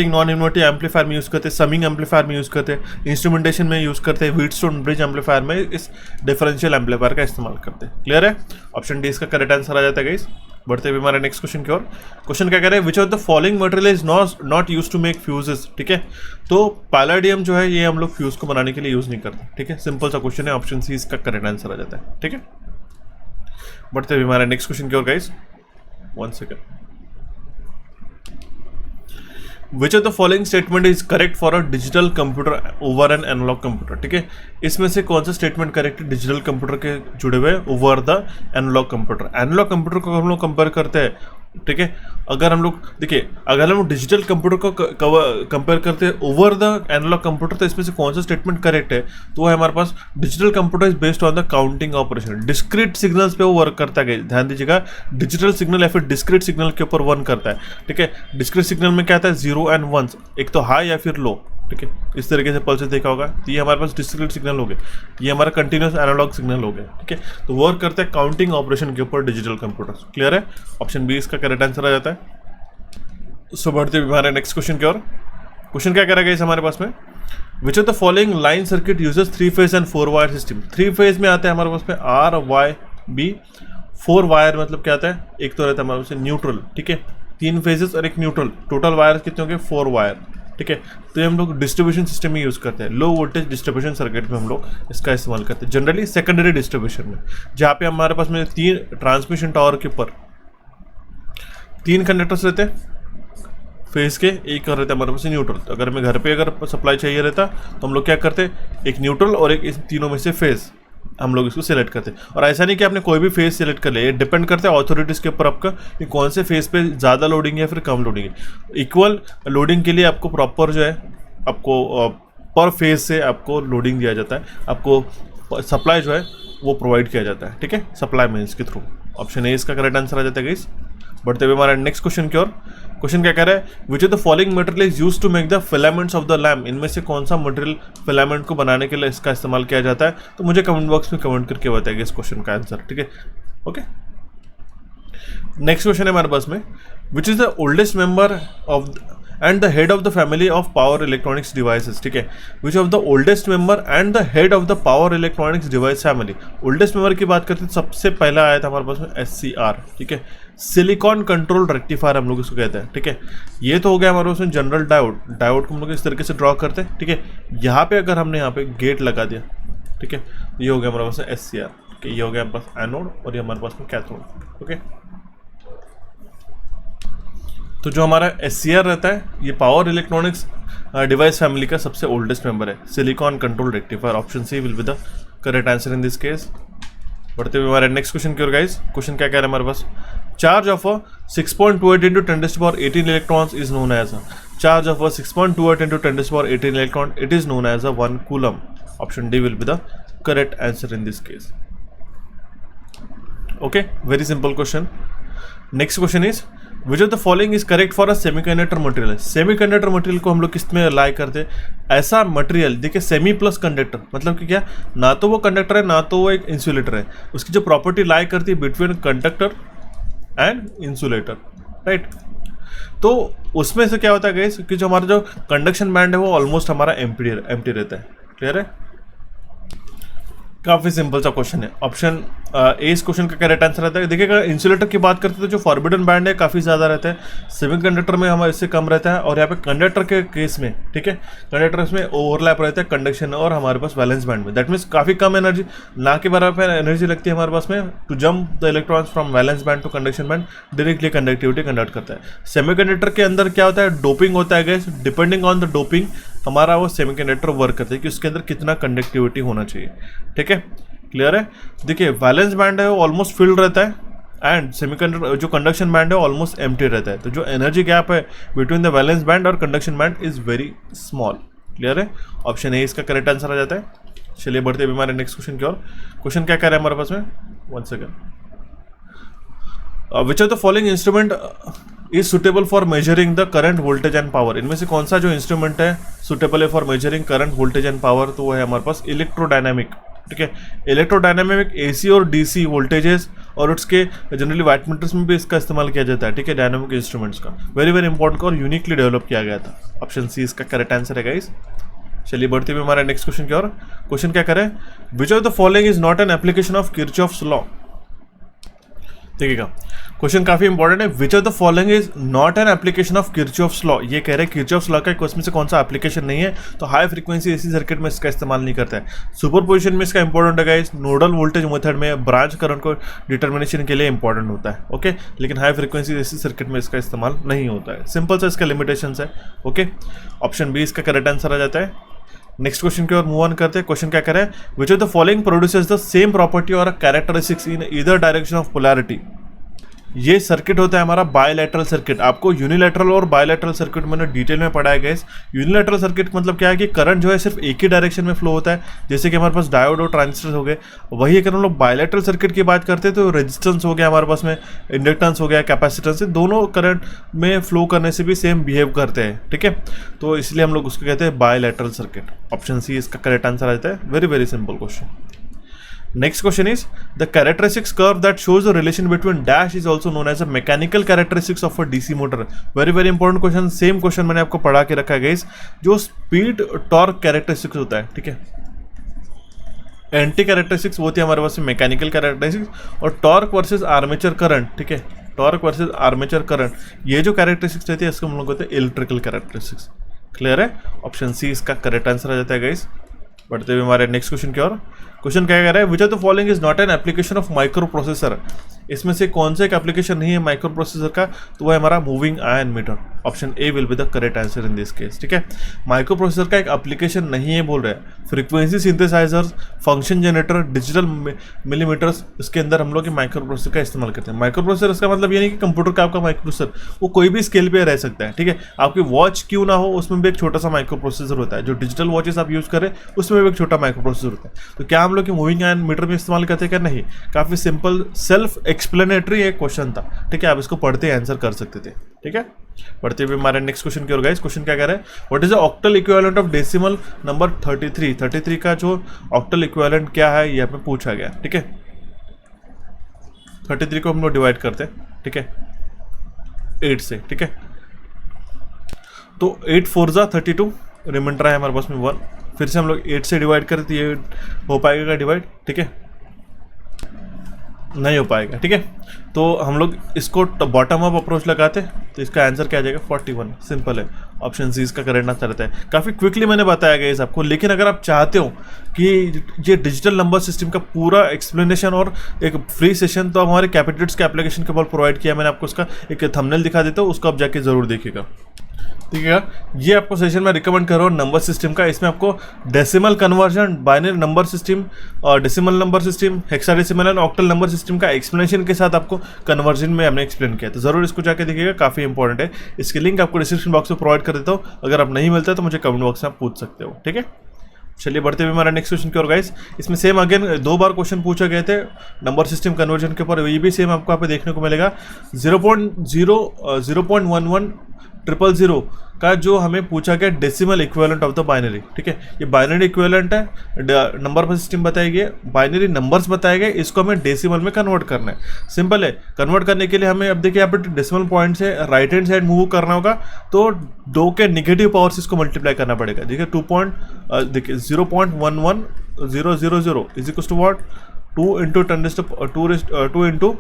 non inverting amplifier में यूज़ करते हैं, समिंग एम्पलीफायर में यूज़ करते हैं, इंस्ट्रूमेंटेशन में यूज़ करते हैं, व्हीटस्टोन ब्रिज एम्पलीफायर में इस डिफरेंशियल एम्पलीफायर का इस्तेमाल करते हैं। क्लियर है? ऑप्शन डी इसका करेक्ट आंसर आ जाता है गाइस। बढ़ते हुए हमारे नेक्स्ट क्वेश्चन की ओर। क्वेश्चन क्या कह रहे हैं, which of the following material is not use to make fuses, ठीक है। तो पैलेडियम जो है ये हम लोग फ्यूज को बनाने के लिए यूज नहीं करते, ठीक है, सिंपल सा क्वेश्चन है, ऑप्शन सी इसका करेक्ट आंसर आ जाता है, ठीक है। बढ़ते हुए हमारे नेक्स्ट क्वेश्चन की ओर guys, 1 second. Which of the following statement is correct for a digital computer over an analog computer, ठीक है। इसमें से कौन सा स्टेटमेंट करेक्ट है डिजिटल कंप्यूटर के जुड़े हुए over the analog computer. Analog computer को हम लोग कंपेयर करते हैं, ठीक है। अगर हम लोग देखिए, अगर हम लोग डिजिटल कंप्यूटर को कंपेयर करते हैं ओवर द एनालॉग कंप्यूटर, तो इसमें से कौन सा स्टेटमेंट करेक्ट है, तो वो है हमारे पास digital computer is based on the counting operation, discrete signals पे वो वर्क करता है। ध्यान दीजिएगा, डिजिटल सिग्नल या फिर डिस्क्रीट सिग्नल के ऊपर वर्क करता है, ठीक है। डिस्क्रीट सिग्नल में क्या आता है, 0 एंड 1, एक तो हाई या फिर लो, ठीक है, इस तरीके से पल्स देखा होगा। तो ये हमारे पास डिस्क्रीट सिग्नल हो गए, ये हमारा कंटिन्यूस एनालॉग सिग्नल हो गया, ठीक है। तो वर्क करते हैं काउंटिंग ऑपरेशन के ऊपर डिजिटल कंप्यूटर। क्लियर है? ऑप्शन बी इसका करेक्ट आंसर आ जाता है। सो बढ़ते हुए हमारे नेक्स्ट क्वेश्चन की ओर। क्वेश्चन क्या करेगा इस हमारे पास में, which of the following line circuit uses 3 phase and 4 wire system. 3 phase में आता है हमारे पास में R Y B, 4 वायर मतलब क्या आता है, एक तो रहता है हमारे पास न्यूट्रल, ठीक है, 3 फेजेस और एक न्यूट्रल, टोटल वायर कितने होंगे, 4 वायर, ठीक है। तो ये हम लोग डिस्ट्रीब्यूशन सिस्टम में यूज़ करते हैं, लो वोल्टेज डिस्ट्रीब्यूशन सर्किट में हम लोग इसका इस्तेमाल करते हैं, जनरली सेकेंडरी डिस्ट्रीब्यूशन में, जहाँ पे हमारे पास में 3 ट्रांसमिशन टावर के ऊपर 3 कंडक्टर्स रहते हैं फेज के, एक रहता है हमारे पास न्यूट्रल। तो अगर हमें घर पे अगर सप्लाई चाहिए रहता तो हम लोग क्या करते, एक न्यूट्रल और एक इस तीनों में से फेज हम लोग इसको सिलेक्ट करते हैं। और ऐसा नहीं कि आपने कोई भी फेज सिलेक्ट कर लिया, डिपेंड करता है अथॉरिटीज़ के ऊपर आपका कि कौन से फेज पे ज़्यादा लोडिंग है या फिर कम लोडिंग है। इक्वल लोडिंग के लिए आपको प्रॉपर जो है, आपको पर फेज से आपको लोडिंग दिया जाता है, आपको सप्लाई जो है वो प्रोवाइड किया जाता है, ठीक है, सप्लाई मीन्स के थ्रू। ऑप्शन ए इसका करेक्ट आंसर आ जाता है गाइस। बढ़ते हुए हमारा नेक्स्ट क्वेश्चन की ओर। क्वेश्चन क्या कह रहा है, which of the following material is used to make the filaments of the lamp. इनमें से कौन सा मटेरियल फिलामेंट को बनाने के लिए इसका इस्तेमाल किया जाता है, तो मुझे कमेंट बॉक्स में कमेंट करके बताइए इस क्वेश्चन का आंसर, ठीक है, ओके। नेक्स्ट क्वेश्चन है हमारे पास में, विच is the oldest member of and the head of the family of power electronics devices, ठीक है, which of the oldest member and the head of the power electronics device family. Oldest member की बात करते हैं, सबसे पहला आया था हमारे पास में SCR, ठीक है, सिलिकॉन कंट्रोल रेक्टिफायर हम लोग इसको कहते हैं, ठीक है। ये तो हो गया हमारे पास में जनरल डायोड, डायोड को हम लोग इस तरीके से ड्रॉ करते हैं, ठीक है। यहाँ पे अगर हमने यहाँ पे गेट लगा दिया, ठीक है, ये हो गया हमारे पास में SCR, ठीक है, ये हो गया हमारे पास एनोड और ये हमारे पास में कैथोड, ओके। तो जो हमारा SCR रहता है, ये पावर इलेक्ट्रॉनिक्स डिवाइस फैमिली का सबसे ओल्डेस्ट मेंबर है, silicon control rectifier. Option C will be the correct answer in this case. बढ़ते हुए हमारे नेक्स्ट क्वेश्चन की ओर गाइस। क्वेश्चन क्या कह रहा है हमारे पास, charge of a 6.28 into 10⁻18 electrons is known as a charge of a 6.28 into 10⁻18 electron, it is known as a 1 coulomb. Option D will be the correct answer in this case. Okay, very simple question. Next question is, which of the following is correct for a semiconductor material? Semiconductor material को हम लोग किस में लाई करते हैं, ऐसा मटेरियल, देखिए सेमी प्लस कंडक्टर मतलब कि क्या, ना तो वो कंडक्टर है ना तो वो एक इंसुलेटर है, उसकी जो प्रॉपर्टी लाई करती है between conductor and insulator, right. तो उसमें से क्या होता है गाइस कि जो हमारा जो कंडक्शन बैंड है वो ऑलमोस्ट हमारा एम्प्टी रहता है। क्लियर है, काफ़ी सिंपल सा क्वेश्चन है। ऑप्शन ए इस क्वेश्चन का करेक्ट आंसर रहता है। देखिएगा, इंसुलेटर की बात करते हैं तो जो फॉरबिडन बैंड है काफ़ी ज़्यादा रहता है, सेमीकंडक्टर में हमारे इससे कम रहता है, और यहाँ पे कंडक्टर के केस में, ठीक है, कंडक्टर में ओवरलैप रहता है कंडक्शन और हमारे पास वैलेंस बैंड में। दैट मीन्स काफ़ी कम एनर्जी, ना के बराबर एनर्जी लगती है हमारे पास में to jump the electrons from valence band to conduction band, directly conductivity conduct करता है। सेमीकंडक्टर के अंदर क्या होता है, डोपिंग होता है gas, depending on the doping हमारा वो सेमीकंडक्टर वर्क करता है कि उसके अंदर कितना कंडक्टिविटी होना चाहिए, ठीक है। क्लियर है, देखिए वैलेंस बैंड है वो ऑलमोस्ट फिल्ड रहता है एंड सेमीकंडक्टर जो कंडक्शन बैंड है ऑलमोस्ट एम्प्टी रहता है, तो जो एनर्जी गैप है बिटवीन द वैलेंस बैंड और conduction band is very small. Clear है, ऑप्शन ए इसका करेक्ट आंसर आ जाता है। चलिए बढ़ते हुए हमारे नेक्स्ट क्वेश्चन की ओर। क्वेश्चन क्या कह रहा है हमारे पास में, one second, which of the following instrument is suitable for measuring the current voltage and power. इनमें से कौन सा जो इंस्ट्रूमेंट है सुटेबल है for measuring current voltage and power, तो वो है हमारे पास इलेक्ट्रोडायनामिक, ठीक है। इलेक्ट्रोडायनामिक AC और DC वोल्टेजेस और उसके जनरली वाटमीटर्स में भी इसका इस्तेमाल किया जाता है, ठीक है, डायनामिक इंस्ट्रूमेंट्स का। वेरी वेरी इंपॉर्टेंट और यूनिकली डेवलप किया गया था। ऑप्शन सी इसका करेक्ट आंसर है गाइस। चलिए बढ़ते हुए हमारे नेक्स्ट क्वेश्चन की ओर। क्वेश्चन क्या करें, which of the following is not N application of Kirchhoff's law. देखिएगा, क्वेश्चन काफी इंपॉर्टेंट है। Which of the following is not N application of Kirchhoff's law. ये कह रहे हैं किरचॉफ्स लॉ का उसमें से कौन सा एप्लीकेशन नहीं है, तो हाई फ्रीक्वेंसी AC सर्किट में इसका इस्तेमाल नहीं करता है। सुपरपोजिशन में इसका इंपॉर्टेंट है गाइस, नोडल वोल्टेज मेथड में ब्रांच करंट को डिटर्मिनेशन के लिए इंपॉर्टेंट होता है, ओके, लेकिन हाई फ्रीक्वेंसी AC सर्किट में इसका इस्तेमाल नहीं होता है। सिंपल सा इसका लिमिटेशंस है, ओके। ऑप्शन बी इसका करेक्ट आंसर आ जाता है। नेक्स्ट क्वेश्चन की ओर मूव ऑन करते हैं। क्वेश्चन क्या करें, which of the following produces the same property और characteristics in either direction of polarity. ये सर्किट होता है हमारा बायलैटरल सर्किट। आपको यूनिलैटरल और बायलैटरल सर्किट मैंने डिटेल में पढ़ाया गया। यूनिलैटरल सर्किट मतलब क्या है कि करंट जो है सिर्फ एक ही डायरेक्शन में फ्लो होता है, जैसे कि हमारे पास डायोड और ट्रांजिस्टर हो गए। वही अगर हम लोग बायलैटरल सर्किट की बात करते हैं तो रेजिस्टेंस हो गया हमारे पास में, इंडक्टेंस हो गया, कैपेसिटेंस, दोनों करंट में फ्लो करने से भी सेम बिहेव करते हैं, ठीक है। तो इसलिए हम लोग उसको कहते हैं बायलैटरल सर्किट। ऑप्शन सी इसका करेक्ट आंसर आ जाता है। Very very simple question. Next question is, the characteristics curve that shows the relation between dash is also known as a mechanical characteristics of a DC motor. Very very important question, same question मैंने आपको पढ़ा के रखा है गाइस। जो स्पीड टॉर्क कैरेक्टरिस्टिक्स होता है, ठीक है, एंटी कैरेक्टरिस्टिक्स होती है हमारे पास मैकेनिकल कैरेक्टरिस्टिक्स, और टॉर्क वर्सेस आर्मेचर करंट, ठीक है, टॉर्क वर्सेस आर्मेचर करंट, ये जो कैरेक्टरिस्टिक्स रहती है इसको हम लोग कहते हैं इलेक्ट्रिकल कैरेक्टरिस्टिक्स। क्लियर है, ऑप्शन सी इसका करेक्ट आंसर आ जाता है गाइस। बढ़ते हुए हमारे नेक्स्ट क्वेश्चन की ओर। क्वेश्चन क्या कह रहा है, which of the following is not N application of micro processor. इसमें से कौन सा एक एप्लीकेशन नहीं है माइक्रो प्रोसेसर का, तो वह हमारा moving ion meter. Option A will be the correct answer in this case, ठीक है। माइक्रो प्रोसेसर का एक एप्लीकेशन नहीं है बोल रहे हैं। Frequency synthesisers, function generator, digital millimetres, इसके अंदर हम लोग माइक्रो प्रोसेसर का इस्तेमाल करते हैं। माइक्रो प्रोसेसर इसका मतलब ये नहीं कि कंप्यूटर का आपका माइक्रो प्रोसेसर, वो कोई भी स्केल पे रह सकता है, ठीक है। आपकी वॉच क्यों ना हो, उसमें भी एक छोटा सा माइक्रो प्रोसेसर होता है। जो डिजिटल वॉचेस आप यूज करें उसमें भी एक छोटा माइक्रो प्रोसेसर होता है। तो क्या हम लोग मूविंग आयन मीटर में इस्तेमाल करते हैं क्या, नहीं। काफी सिंपल सेल्फ एक्सप्लेनेटरी एक क्वेश्चन था, ठीक है, आप इसको पढ़ते आंसर कर सकते थे, ठीक है। पढ़ते हुए हमारे नेक्स्ट क्वेश्चन की ओर गाइस। क्वेश्चन क्या कह रहा है, what is the octal equivalent of decimal number 33। 33 का जो ऑक्टल इक्विवेलेंट क्या है ये हमें पूछा गया, ठीक है। 33 को हम लोग डिवाइड करते हैं, ठीक है, 8 से, ठीक है। तो 8 4 जा 32, रिमाइंडर है हमारे पास में 1, फिर से हम लोग 8 से डिवाइड करें तो ये हो पाएगा डिवाइड, ठीक है, नहीं हो पाएगा, ठीक है। तो हम लोग इसको बॉटम अप अप्रोच लगाते तो इसका आंसर क्या आ जाएगा 41, सिंपल है, ऑप्शन सी इसका करेक्ट आंसर रहता है। काफ़ी क्विकली मैंने बताया गया इस आपको, लेकिन अगर आप चाहते हो कि ये डिजिटल नंबर सिस्टम का पूरा एक्सप्लेनेशन और एक फ्री सेशन तो हमारे कैपिटल्स के एप्लीकेशन के ऊपर प्रोवाइड किया, मैंने आपको उसका एक थंबनेल दिखा देता हूँ, उसको आप जाके जरूर देखिएगा, ठीक है। ये आपको सेशन में रिकमेंड कर रहा हूँ नंबर सिस्टम का। इसमें आपको decimal conversion, binary number system और decimal number system, hexadecimal and octal number system का एक्सप्लेनेशन के साथ आपको कन्वर्जन में हमने एक्सप्लेन किया, तो जरूर इसको जाके देखिएगा, काफ़ी इंपॉर्टेंट है। इसकी लिंक आपको डिस्क्रिप्शन बॉक्स में प्रोवाइड कर देता हूँ, अगर आप नहीं मिलता है तो मुझे कमेंट बॉक्स में आप पूछ सकते हो, ठीक है। चलिए बढ़ते हुए हमारा नेक्स्ट क्वेश्चन की ओर गाइस। इसमें सेम अगेन 2 बार क्वेश्चन पूछे गए थे नंबर सिस्टम कन्वर्जन के ऊपर, ये भी सेम आपको यहाँ पे देखने को मिलेगा। 0.01100 का जो हमें पूछा गया decimal equivalent of the binary, ठीक है। ये बाइनरी इक्विवेलेंट है, नंबर सिस्टम बताया गया, बाइनरी नंबर्स बताए गए, इसको हमें डेसिमल में कन्वर्ट करना है। सिंपल है, कन्वर्ट करने के लिए हमें अब देखिए यहाँ पे डेसिमल पॉइंट से राइट हैंड साइड मूव करना होगा, तो 2 के नेगेटिव पावर से इसको मल्टीप्लाई करना पड़ेगा। देखिए 0.11000 is equal to what 2 into 2 into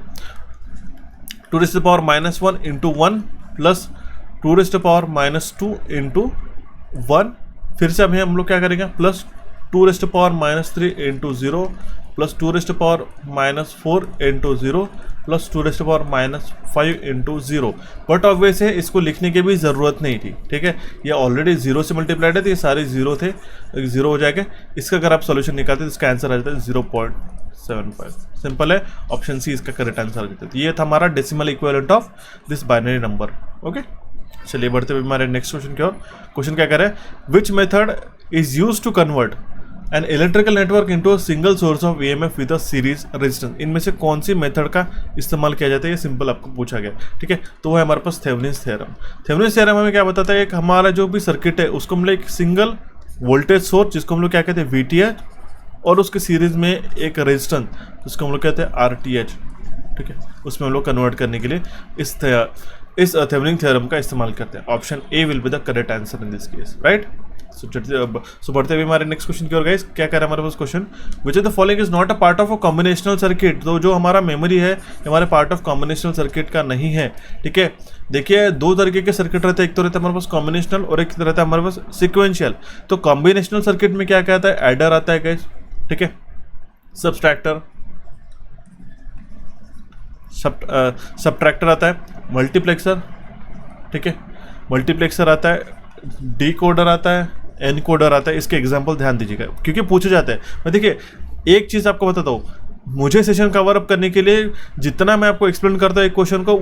2 raise to power -1 into 1 plus 2 raise to power -2 into 1, फिर से अभी हम लोग क्या करेंगे plus 2 raise to power -3 into 0 plus 2 raise to power -4 into 0 plus 2 raise to power -5 into 0। But obvious है इसको लिखने की भी ज़रूरत नहीं थी, ठीक है, ये ऑलरेडी 0 से मल्टीप्लाइड है तो ये सारे 0 थे, 0 हो जाएगा। इसका अगर आप सोल्यूशन निकालते तो इसका आंसर आ जाता है 0.75, सिंपल है, ऑप्शन सी इसका करेक्ट आंसर आ जाता है। तो ये था हमारा decimal equivalent of this binary number, okay. चलिए बढ़ते हुए हमारे नेक्स्ट क्वेश्चन की ओर। क्वेश्चन क्या कह रहा है, which method is use to convert an electrical network into a single source of EMF with a series resistance. इनमें से कौन सी मेथड का इस्तेमाल किया जाता है, ये सिंपल आपको पूछा गया, ठीक है। तो वो है हमारे पास थेवेनिन्स थ्योरम। थेवेनिन्स थ्योरम हमें क्या बताता है, एक हमारा जो भी सर्किट है उसको हम लोग एक सिंगल वोल्टेज सोर्स जिसको हम लोग क्या कहते हैं VTH, और उसके सीरीज में एक रेजिस्टेंस जिसको हम लोग कहते हैं RTH, ठीक है, उसमें हम लोग कन्वर्ट करने के लिए इस थेवेनिन थ्योरम का इस्तेमाल करते हैं। Option A will be the correct answer in this case, right. So बढ़ते हुए हमारे नेक्स्ट क्वेश्चन की ओर गाइस। क्या कह रहा है हमारे पास question, which of the following is not a part of a combinational circuit. तो जो हमारा मेमोरी है हमारे पार्ट ऑफ कॉम्बिनेशनल सर्किट का नहीं है, ठीक है। देखिए 2 तरीके के सर्किट रहते हैं, एक तो रहता है हमारे पास कॉम्बिनेशनल और एक रहता है हमारे पास सिक्वेंशियल। तो कॉम्बिनेशनल सर्किट में क्या कहता है, एडर आता है गाइस, ठीक है, सब्सट्रैक्टर सब्ट्रैक्टर आता है, मल्टीप्लेक्सर, ठीक है, मल्टीप्लेक्सर आता है, डीकोडर आता है, एनकोडर आता है। इसके एग्जांपल ध्यान दीजिएगा क्योंकि पूछे जाते हैं। मैं देखिए एक चीज़ आपको बताता हूँ, मुझे सेशन कवर अप करने के लिए जितना मैं आपको एक्सप्लेन करता हूँ एक क्वेश्चन को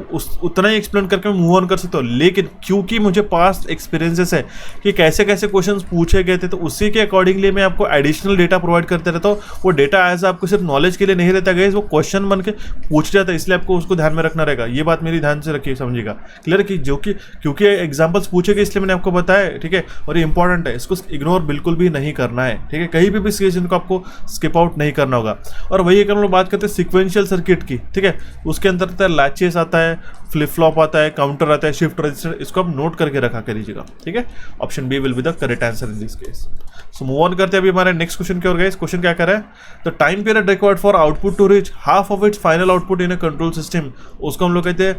उतना ही एक्सप्लेन करके मैं मूव ऑन कर सकता हूँ, लेकिन क्योंकि मुझे पास्ट एक्सपीरियंसेस है कि कैसे कैसे क्वेश्चंस पूछे गए थे, तो उसी के अकॉर्डिंगली मैं आपको एडिशनल डेटा प्रोवाइड करते रहता हूँ। वो डेटा एज आपको सिर्फ नॉलेज के लिए नहीं रहता गया, वो क्वेश्चन बन के पूछ जाता है, इसलिए आपको उसको ध्यान में रखना रहेगा। ये बात मेरी ध्यान से रखिए, समझिएगा, क्लियर, कि जो कि क्योंकि एग्जाम्पल्स पूछे गए इसलिए मैंने आपको बताया, ठीक है, और ये इंपॉर्टेंट है, इसको इग्नोर बिल्कुल भी नहीं करना है, ठीक है, कहीं भी सेशन को आपको स्किप आउट नहीं करना होगा। और वही अगर हम लोग बात करते हैं सीक्वेंशियल सर्किट की, ठीक है, उसके अंदर आता है लैचेस आता है, फ्लिप फ्लॉप आता है, काउंटर आता है, शिफ्ट रजिस्टर, इसको आप नोट करके रखा करिएगा, ठीक है। Option B will be the correct answer in this case. So move on करते हैं अभी हमारे नेक्स्ट क्वेश्चन की ओर गाइस। क्वेश्चन क्या कर रहा है, the time period required for output to reach half of its final output in a control system, उसको हम लोग कहते हैं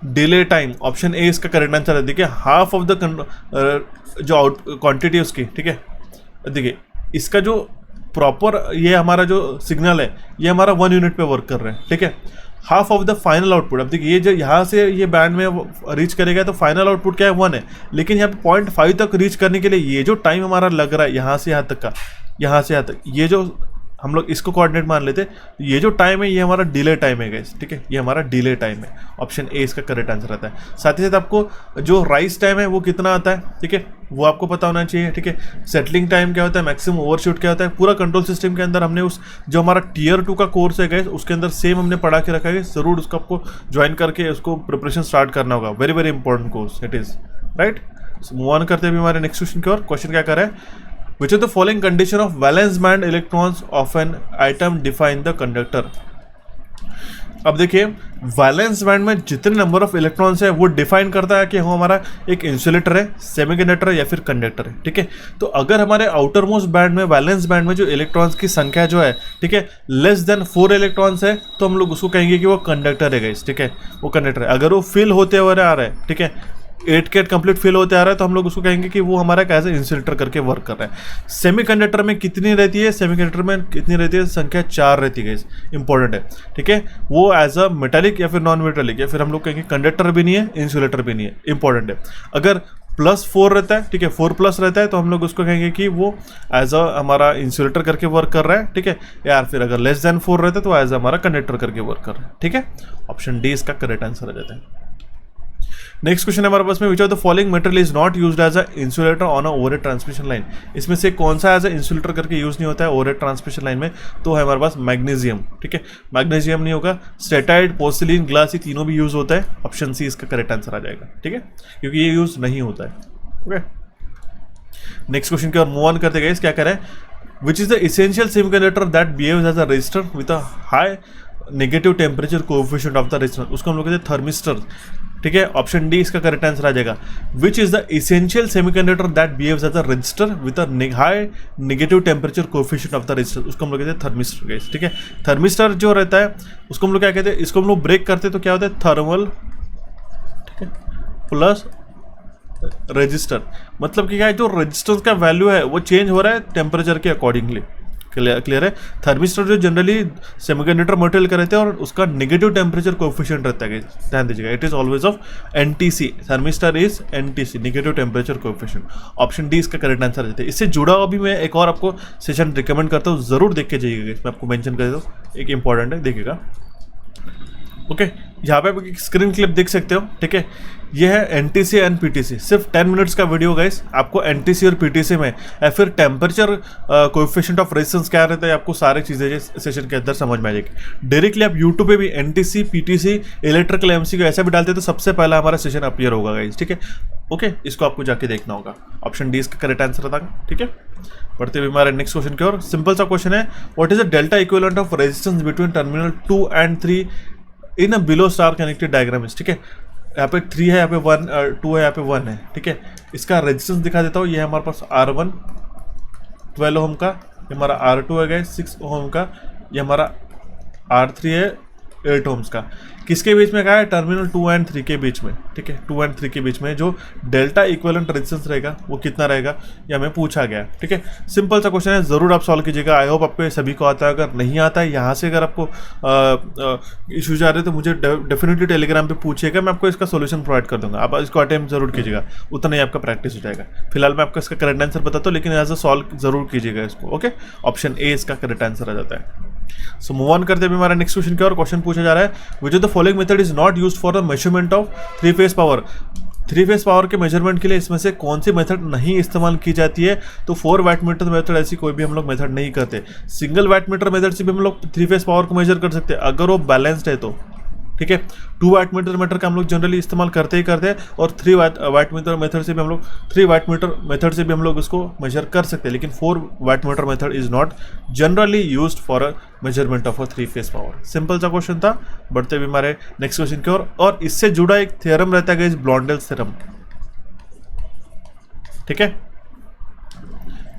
डिले टाइम। ऑप्शन ए इसका करेक्ट आंसर है। देखिए हाफ ऑफ द जो आउट क्वांटिटी उसकी, ठीक है, देखिए इसका जो प्रॉपर ये हमारा जो सिग्नल है ये हमारा 1 यूनिट पे वर्क कर रहा है, ठीक है, half of the final output. अब देखिए ये जो यहाँ से ये बैंड में रीच करेगा तो फाइनल आउटपुट क्या है 1 है, लेकिन यहाँ पे 0.5 तक रीच करने के लिए ये जो टाइम हमारा लग रहा है यहाँ से यहाँ तक का, यहाँ से यहाँ तक, ये जो हम लोग इसको कोऑर्डिनेट मान लेते हैं, ये जो टाइम है ये हमारा डिले टाइम है गाइस, ठीक है, ये हमारा डिले टाइम है। ऑप्शन ए इसका करेक्ट आंसर आता है। साथ ही साथ आपको जो राइज टाइम है वो कितना आता है, ठीक है, वो आपको पता होना चाहिए, ठीक है। सेटलिंग टाइम क्या होता है, मैक्सिमम ओवरशूट क्या होता है, पूरा कंट्रोल सिस्टम के अंदर हमने उस जो हमारा टियर 2 का कोर्स है गाइस उसके अंदर सेम हमने पढ़ा के रखा है, जरूर उसको आपको ज्वाइन करके उसको प्रिपरेशन स्टार्ट करना होगा। Very very important course it is, right. Move on करते हैं अभी हमारे नेक्स्ट क्वेश्चन की ओर। क्वेश्चन क्या कर रहा है, which of the following condition of valence band electrons of an atom define the conductor। अब देखिए वैलेंस बैंड में जितने नंबर ऑफ इलेक्ट्रॉन्स है वो डिफाइन करता है कि वो हमारा एक इंसुलेटर है, सेमीकंडक्टर है या फिर कंडक्टर है, ठीक है। तो अगर हमारे आउटर मोस्ट बैंड में, वैलेंस बैंड में जो इलेक्ट्रॉन्स की संख्या जो है, ठीक है, लेस देन 4 इलेक्ट्रॉन्स है, तो हम लोग उसको कहेंगे कि वो कंडक्टर है गाइस, ठीक है, वो कंडक्टर है। अगर वो फिल होते हुए आ रहा है, ठीक है, 8 के 8 कंप्लीट फिल होते आ रहा है, तो हम लोग उसको कहेंगे कि वो हमारा कैसे इंसुलेटर करके वर्क कर रहा है। सेमीकंडक्टर में कितनी रहती है, सेमीकंडक्टर में कितनी रहती है, संख्या 4 रहती है, इंपॉर्टेंट है, ठीक है। वो एज अ मेटालिक या फिर नॉन मेटालिक या फिर हम लोग कहेंगे कंडक्टर भी नहीं है, इंसुलेटर भी नहीं है, इंपॉर्टेंट है। अगर +4 रहता है, ठीक है, 4+ रहता है, तो हम लोग उसको कहेंगे कि वो एज अ हमारा इंसुलेटर करके वर्क कर रहा है, ठीक है। या फिर अगर लेस देन 4 रहता है तो एज हमारा कंडक्टर करके वर्क कर रहा है, ठीक है। ऑप्शन डी इसका करेक्ट आंसर आ जाता है। नेक्स्ट क्वेश्चन है हमारे पास में, which of the following material is not used as a insulator on a overhead transmission line. इसमें से कौन सा एज अ इंसुलेटर करके यूज नहीं होता है ओवरहेड ट्रांसमिशन लाइन में, तो है हमारे पास मैग्नीशियम, ठीक है। मैग्नीशियम नहीं होगा, स्टेटाइड, पोर्सिलिन, ग्लास, ये तीनों भी यूज होता है। ऑप्शन सी इसका करेक्ट आंसर आ जाएगा, ठीक है, क्योंकि ये यूज नहीं होता है। ओके, नेक्स्ट क्वेश्चन की ओर मूव ऑन करते गए, क्या करें, which is the essential semiconductor that behaves as a resistor with a high negative temperature coefficient of the resistor, उसको हम लोग कहते हैं थर्मिस्टर, ठीक है। ऑप्शन डी इसका करेक्ट आंसर आ जाएगा। Which is the essential semiconductor that behaves as a resistor with a high negative temperature coefficient of the resistor, उसको हम लोग कहते हैं थर्मिस्टर गाइस, ठीक है। थर्मिस्टर जो रहता है उसको हम लोग क्या कहते हैं, इसको हम लोग ब्रेक करते हैं तो क्या होता है, थर्मल, ठीक है, प्लस रजिस्टर, मतलब कि क्या है, जो रजिस्टेंस का वैल्यू है वो चेंज हो रहा है टेम्परेचर के अकॉर्डिंगली। क्लियर है। थर्मिस्टर जो जनरली सेमीकंडक्टर मटेरियल का रहते हैं और उसका नेगेटिव टेम्परेचर कोएफिशिएंट रहता है, ध्यान दीजिएगा, it is always of NTC, thermistor is NTC, negative temperature coefficient. Option D इसका करेक्ट आंसर रहता है। इससे जुड़ा हुआ भी मैं एक और आपको सेशन रिकमेंड करता हूँ, जरूर देख के जाइएगा, इसमें आपको मेंशन कर देता हूँ, एक इंपॉर्टेंट है, देखिएगा। ओके, यहाँ पे आप एक स्क्रीन क्लिप देख सकते हो, ठीक है, ये है एनटीसी एंड पीटीसी, सिर्फ 10 मिनट्स का वीडियो गाइस। आपको एनटीसी और पीटीसी में या फिर टेम्परेचर कोएफिशिएंट ऑफ रेजिस्टेंस क्या रहता है, आपको सारी चीज़ें सेशन के अंदर समझ में आ जाएगी। डायरेक्टली आप यूट्यूब पे भी एनटीसी, पीटीसी, इलेक्ट्रिकल एमसीक्यू ऐसा भी डालते हैं तो सबसे पहला हमारा सेशन अपीयर होगा गाइस, ठीक है। ओके, इसको आपको जाके देखना होगा। ऑप्शन डी इसका करेक्ट आंसर था, ठीक है। बढ़ते हुए हमारे नेक्स्ट क्वेश्चन की ओर, सिंपल सा क्वेश्चन है, what is the delta equivalent of resistance between terminal 2 and 3 in a below star connected diagram, ठीक है। यहाँ पे 3 है, यहाँ पे 1, 2 है, यहाँ पे 1 है, ठीक है। इसका रेजिस्टेंस दिखा देता हूँ, ये है हमारे पास R1 12 ओम का, ये हमारा R2 है गाइस 6 ओम का, ये हमारा R3 है 8 ओम्स का। किसके बीच में कहा है, टर्मिनल 2 and 3 के बीच में, ठीक है, 2 and 3 के बीच में जो डेल्टा इक्विवेलेंट रेजिस्टेंस रहेगा वो कितना रहेगा, ये हमें पूछा गया है, ठीक है। सिंपल सा क्वेश्चन है, जरूर आप सॉल्व कीजिएगा। आई होप आपको ये सभी को आता है। अगर नहीं आता है, यहाँ से अगर आपको इश्यूज आ रहे तो मुझे डेफिनेटली टेलीग्राम पे पूछिएगा, मैं आपको इसका सोल्यूशन प्रोवाइड कर दूंगा। आप इसको अटेम्प्ट जरूर कीजिएगा, उतना ही आपका प्रैक्टिस हो जाएगा। फिलहाल मैं आपको इसका करेक्ट आंसर बताता हूँ, लेकिन एज अ सॉल्व जरूर कीजिएगा इसको, ओके। ऑप्शन ए इसका करेक्ट आंसर आ जाता है। सो मूव ऑन करते हुए हमारा नेक्स्ट क्वेश्चन क्या और क्वेश्चन पूछा जा रहा है, which of the following method is not used for the measurement of 3 phase power. 3 phase power के मेजरमेंट के लिए इसमें से कौन सी मेथड नहीं इस्तेमाल की जाती है, तो 4 वाट मीटर मेथड ऐसी कोई भी हम लोग मेथड नहीं करते। सिंगल वाट मीटर मेथड से भी हम लोग 3 फेज पावर को मेजर कर सकते हैं अगर वो बैलेंस्ड है तो, ठीक है। 2 वाट मीटर मेथड का हम लोग जनरली इस्तेमाल करते ही करते हैं, और 3 वाट मीटर मेथड से भी हम लोग 3 वाट मीटर मेथड से भी हम लोग उसको मेजर कर सकते हैं, लेकिन 4 wattmeter method is not generally used for a measurement of a 3 phase power. Simple सा क्वेश्चन था। बढ़ते हुए हमारे नेक्स्ट क्वेश्चन की ओर, और इससे जुड़ा एक थ्योरम रहता है ब्लॉन्डेल्स थ्योरम, ठीक है।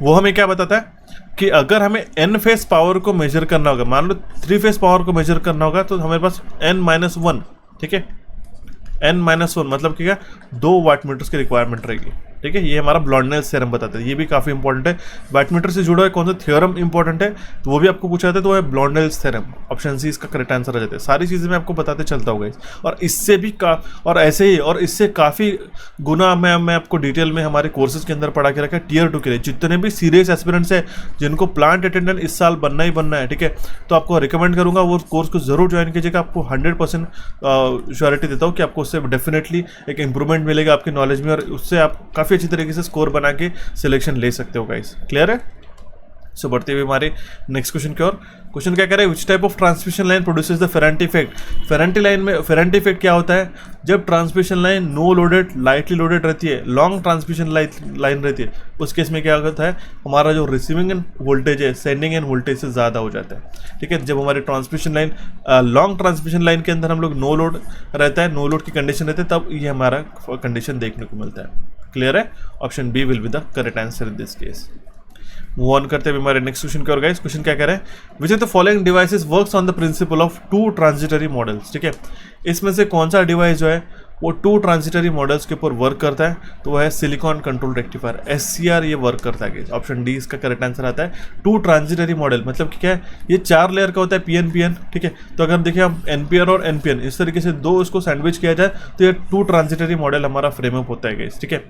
वो हमें क्या बताता है कि अगर हमें n फेस पावर को मेजर करना होगा, मान लो 3 फेस पावर को मेजर करना होगा, तो हमारे पास n-1, ठीक है, n-1 मतलब क्या, 2 वाट मीटर्स की रिक्वायरमेंट रहेगी, ठीक है। ये हमारा ब्लॉन्डेल्स थ्योरम बताता है, ये भी काफ़ी इंपॉर्टेंट है। वाट मीटर से जुड़ा है कौन सा थ्योरम इंपॉर्टेंट है, तो वो भी आपको पूछा जाता है, तो वो है ब्लॉन्डेल्स थ्योरम। ऑप्शन सी इसका करेक्ट आंसर आ जाता है। सारी चीज़ें मैं आपको बताते चलता हूँ गाइस, और इससे भी और ऐसे ही और इससे काफ़ी गुना मैं आपको डिटेल में हमारे कोर्सेज के अंदर पढ़ा के रखा है Tier 2 के लिए। जितने भी सीरियस एस्पिरेंट्स हैं जिनको प्लांट अटेंडेंट इस साल बनना ही बनना है, ठीक है, तो आपको रिकमेंड करूँगा वो कोर्स को जरूर ज्वाइन कीजिएगा। आपको 100% श्योरिटी देता हूँ कि आपको उससे डेफिनेटली एक इंप्रूवमेंट मिलेगा आपकी नॉलेज में, और उससे आप काफ़ी अच्छी तरीके से स्कोर बना के सिलेक्शन ले सकते हो गाइस। क्लियर है। सो बढ़ते हुए हमारे नेक्स्ट क्वेश्चन की ओर। क्वेश्चन क्या कह रहा है, which type of transmission line produces the Ferranti effect. Ferranti line में फेरेंटी इफेक्ट क्या होता है, जब transmission line no loaded lightly loaded रहती है, लॉन्ग ट्रांसमिशन लाइन रहती है, उस केस में क्या होता है, हमारा जो रिसीविंग एंड वोल्टेज है सेंडिंग एंड वोल्टेज से ज़्यादा हो जाता है। ठीक है, जब हमारी transmission line long transmission line के अंदर हम लोग नो लोड रहता है, नो लोड की कंडीशन रहती है, तब ये हमारा कंडीशन देखने को मिलता है। क्लियर है, option B will be the correct answer in this case. Move on करते हैं हमारे नेक्स्ट क्वेश्चन की ओर गाइस। क्वेश्चन क्या कह रहा है, which of the following devices works on the principle of two transitory models. ठीक है, इसमें से कौन सा डिवाइस जो है वो टू ट्रांजिटरी मॉडल्स के ऊपर वर्क करता है, तो वह है सिलिकॉन कंट्रोल रेक्टिफायर, SCR ये वर्क करता है। ऑप्शन डी इसका करेक्ट आंसर आता है। टू ट्रांजिटरी मॉडल मतलब कि क्या है, ये 4 लेयर का होता है PN। ठीक है, तो अगर देखिए हम NPN और NPN इस तरीके से दो उसको सैंडविच किया जाए तो ये टू ट्रांजिटरी मॉडल हमारा फ्रेमअप होता है गाइस। ठीक है,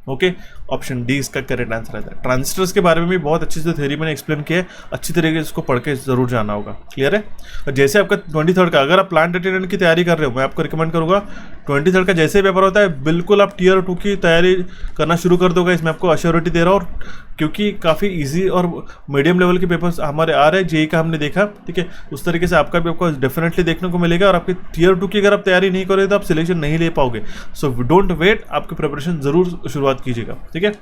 ओके, ऑप्शन डी इसका करेक्ट आंसर रहता है। ट्रांजिस्टर्स के बारे में भी बहुत अच्छी से थ्योरी मैंने एक्सप्लेन किया है, अच्छी तरीके से इसको पढ़ के जरूर जाना होगा। क्लियर है, और जैसे आपका 23rd का अगर आप प्लांट अटेंडेंट की तैयारी कर रहे हो, मैं आपको रिकमेंड करूंगा 23rd का जैसे पेपर होता है बिल्कुल आप Tier 2 की तैयारी करना शुरू कर दोगे, इसमें आपको अश्योरिटी दे रहा हूँ, क्योंकि काफ़ी ईजी और मीडियम लेवल के पेपर्स हमारे आ रहे हैं। जेई का हमने देखा, ठीक है, उस तरीके से आपका भी आपको डेफिनेटली देखने को मिलेगा। और आपकी Tier 2 की अगर आप तैयारी नहीं करोगे तो आप सिलेक्शन नहीं ले पाओगे। सो डोंट वेट, आपकी प्रिपरेशन जरूर शुरुआत कीजिएगा। ठीक है,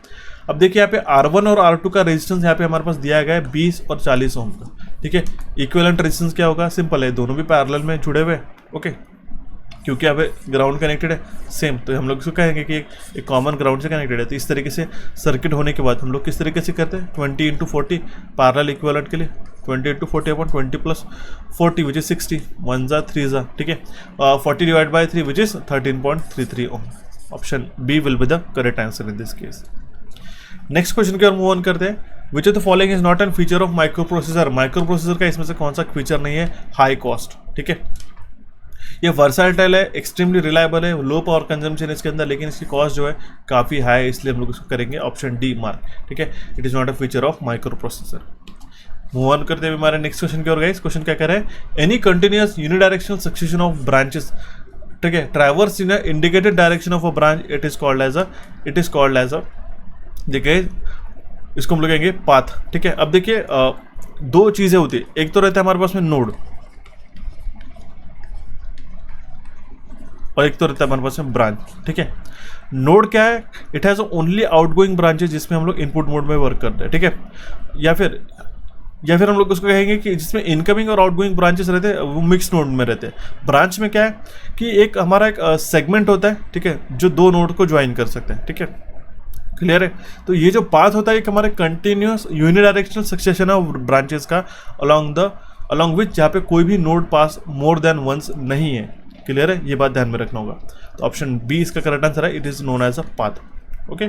अब देखिए यहाँ पे R1 और R2 का रेजिस्टेंस यहाँ पे हमारे पास दिया गया है 20 और 40 ओम का। ठीक है, इक्विवेलेंट रेजिस्टेंस क्या होगा, सिंपल है, दोनों भी पैरेलल में जुड़े हुए। ओके, क्योंकि यहाँ पे ग्राउंड कनेक्टेड है सेम, तो हम लोग इसको कहेंगे कि एक कॉमन ग्राउंड से कनेक्टेड है। तो इस तरीके से सर्किट होने के बाद हम लोग किस तरीके से करते हैं, 20x40 पैरेलल इक्विवेलेंट के लिए 20x40 अपॉन 20 + 40 विच इज 60, 1 ज़ा 3 ज़ा। ठीक है, 40 divide by 3 which is 13.33 ohm. Option B will be the correct answer in this case. Next question की ओर मूव ऑन करते हैं। Which of the following is not an feature of microprocessor. Microprocessor का इसमें से कौन सा फीचर नहीं है, हाई कॉस्ट। ठीक है, ये वर्साटाइल है, एक्सट्रीमली रिलायबल है, लो पावर कंजम्पशन इसके अंदर, लेकिन इसकी कॉस्ट जो है काफ़ी हाई है, इसलिए हम लोग इसको करेंगे ऑप्शन डी मार्क। ठीक है, it is not a feature of micro processor. Move on करते हुए हमारे नेक्स्ट क्वेश्चन की ओर गाइस। क्वेश्चन क्या कह रहे हैं, any continuous unidirectional succession of branches, ठीक है, traverse in indicated direction of a branch, it is called as a देखिए इसको हम लोग कहेंगे पाथ। ठीक है, अब देखिए दो चीज़ें होती है, एक तो रहता है हमारे पास में नोड और एक तो रहता है हमारे पास में ब्रांच। ठीक है, नोड क्या है, it has only outgoing branches जिसमें हम लोग इनपुट मोड में वर्क करते हैं। ठीक है, या फिर हम लोग उसको कहेंगे कि जिसमें इनकमिंग और आउटगोइंग ब्रांचेस रहते हैं वो मिक्स नोड में रहते हैं। ब्रांच में क्या है कि एक हमारा एक सेगमेंट होता है, ठीक है, जो दो नोड को ज्वाइन कर सकते हैं। ठीक है, क्लियर है, तो ये जो पाथ होता है एक हमारे continuous unidirectional succession of branches का अलॉन्ग विच जहाँ पे कोई भी नोड पास मोर देन वंस नहीं है। क्लियर है, ये बात ध्यान में रखना होगा। तो ऑप्शन बी इसका करेक्ट आंसर है, it is known as a path. Okay,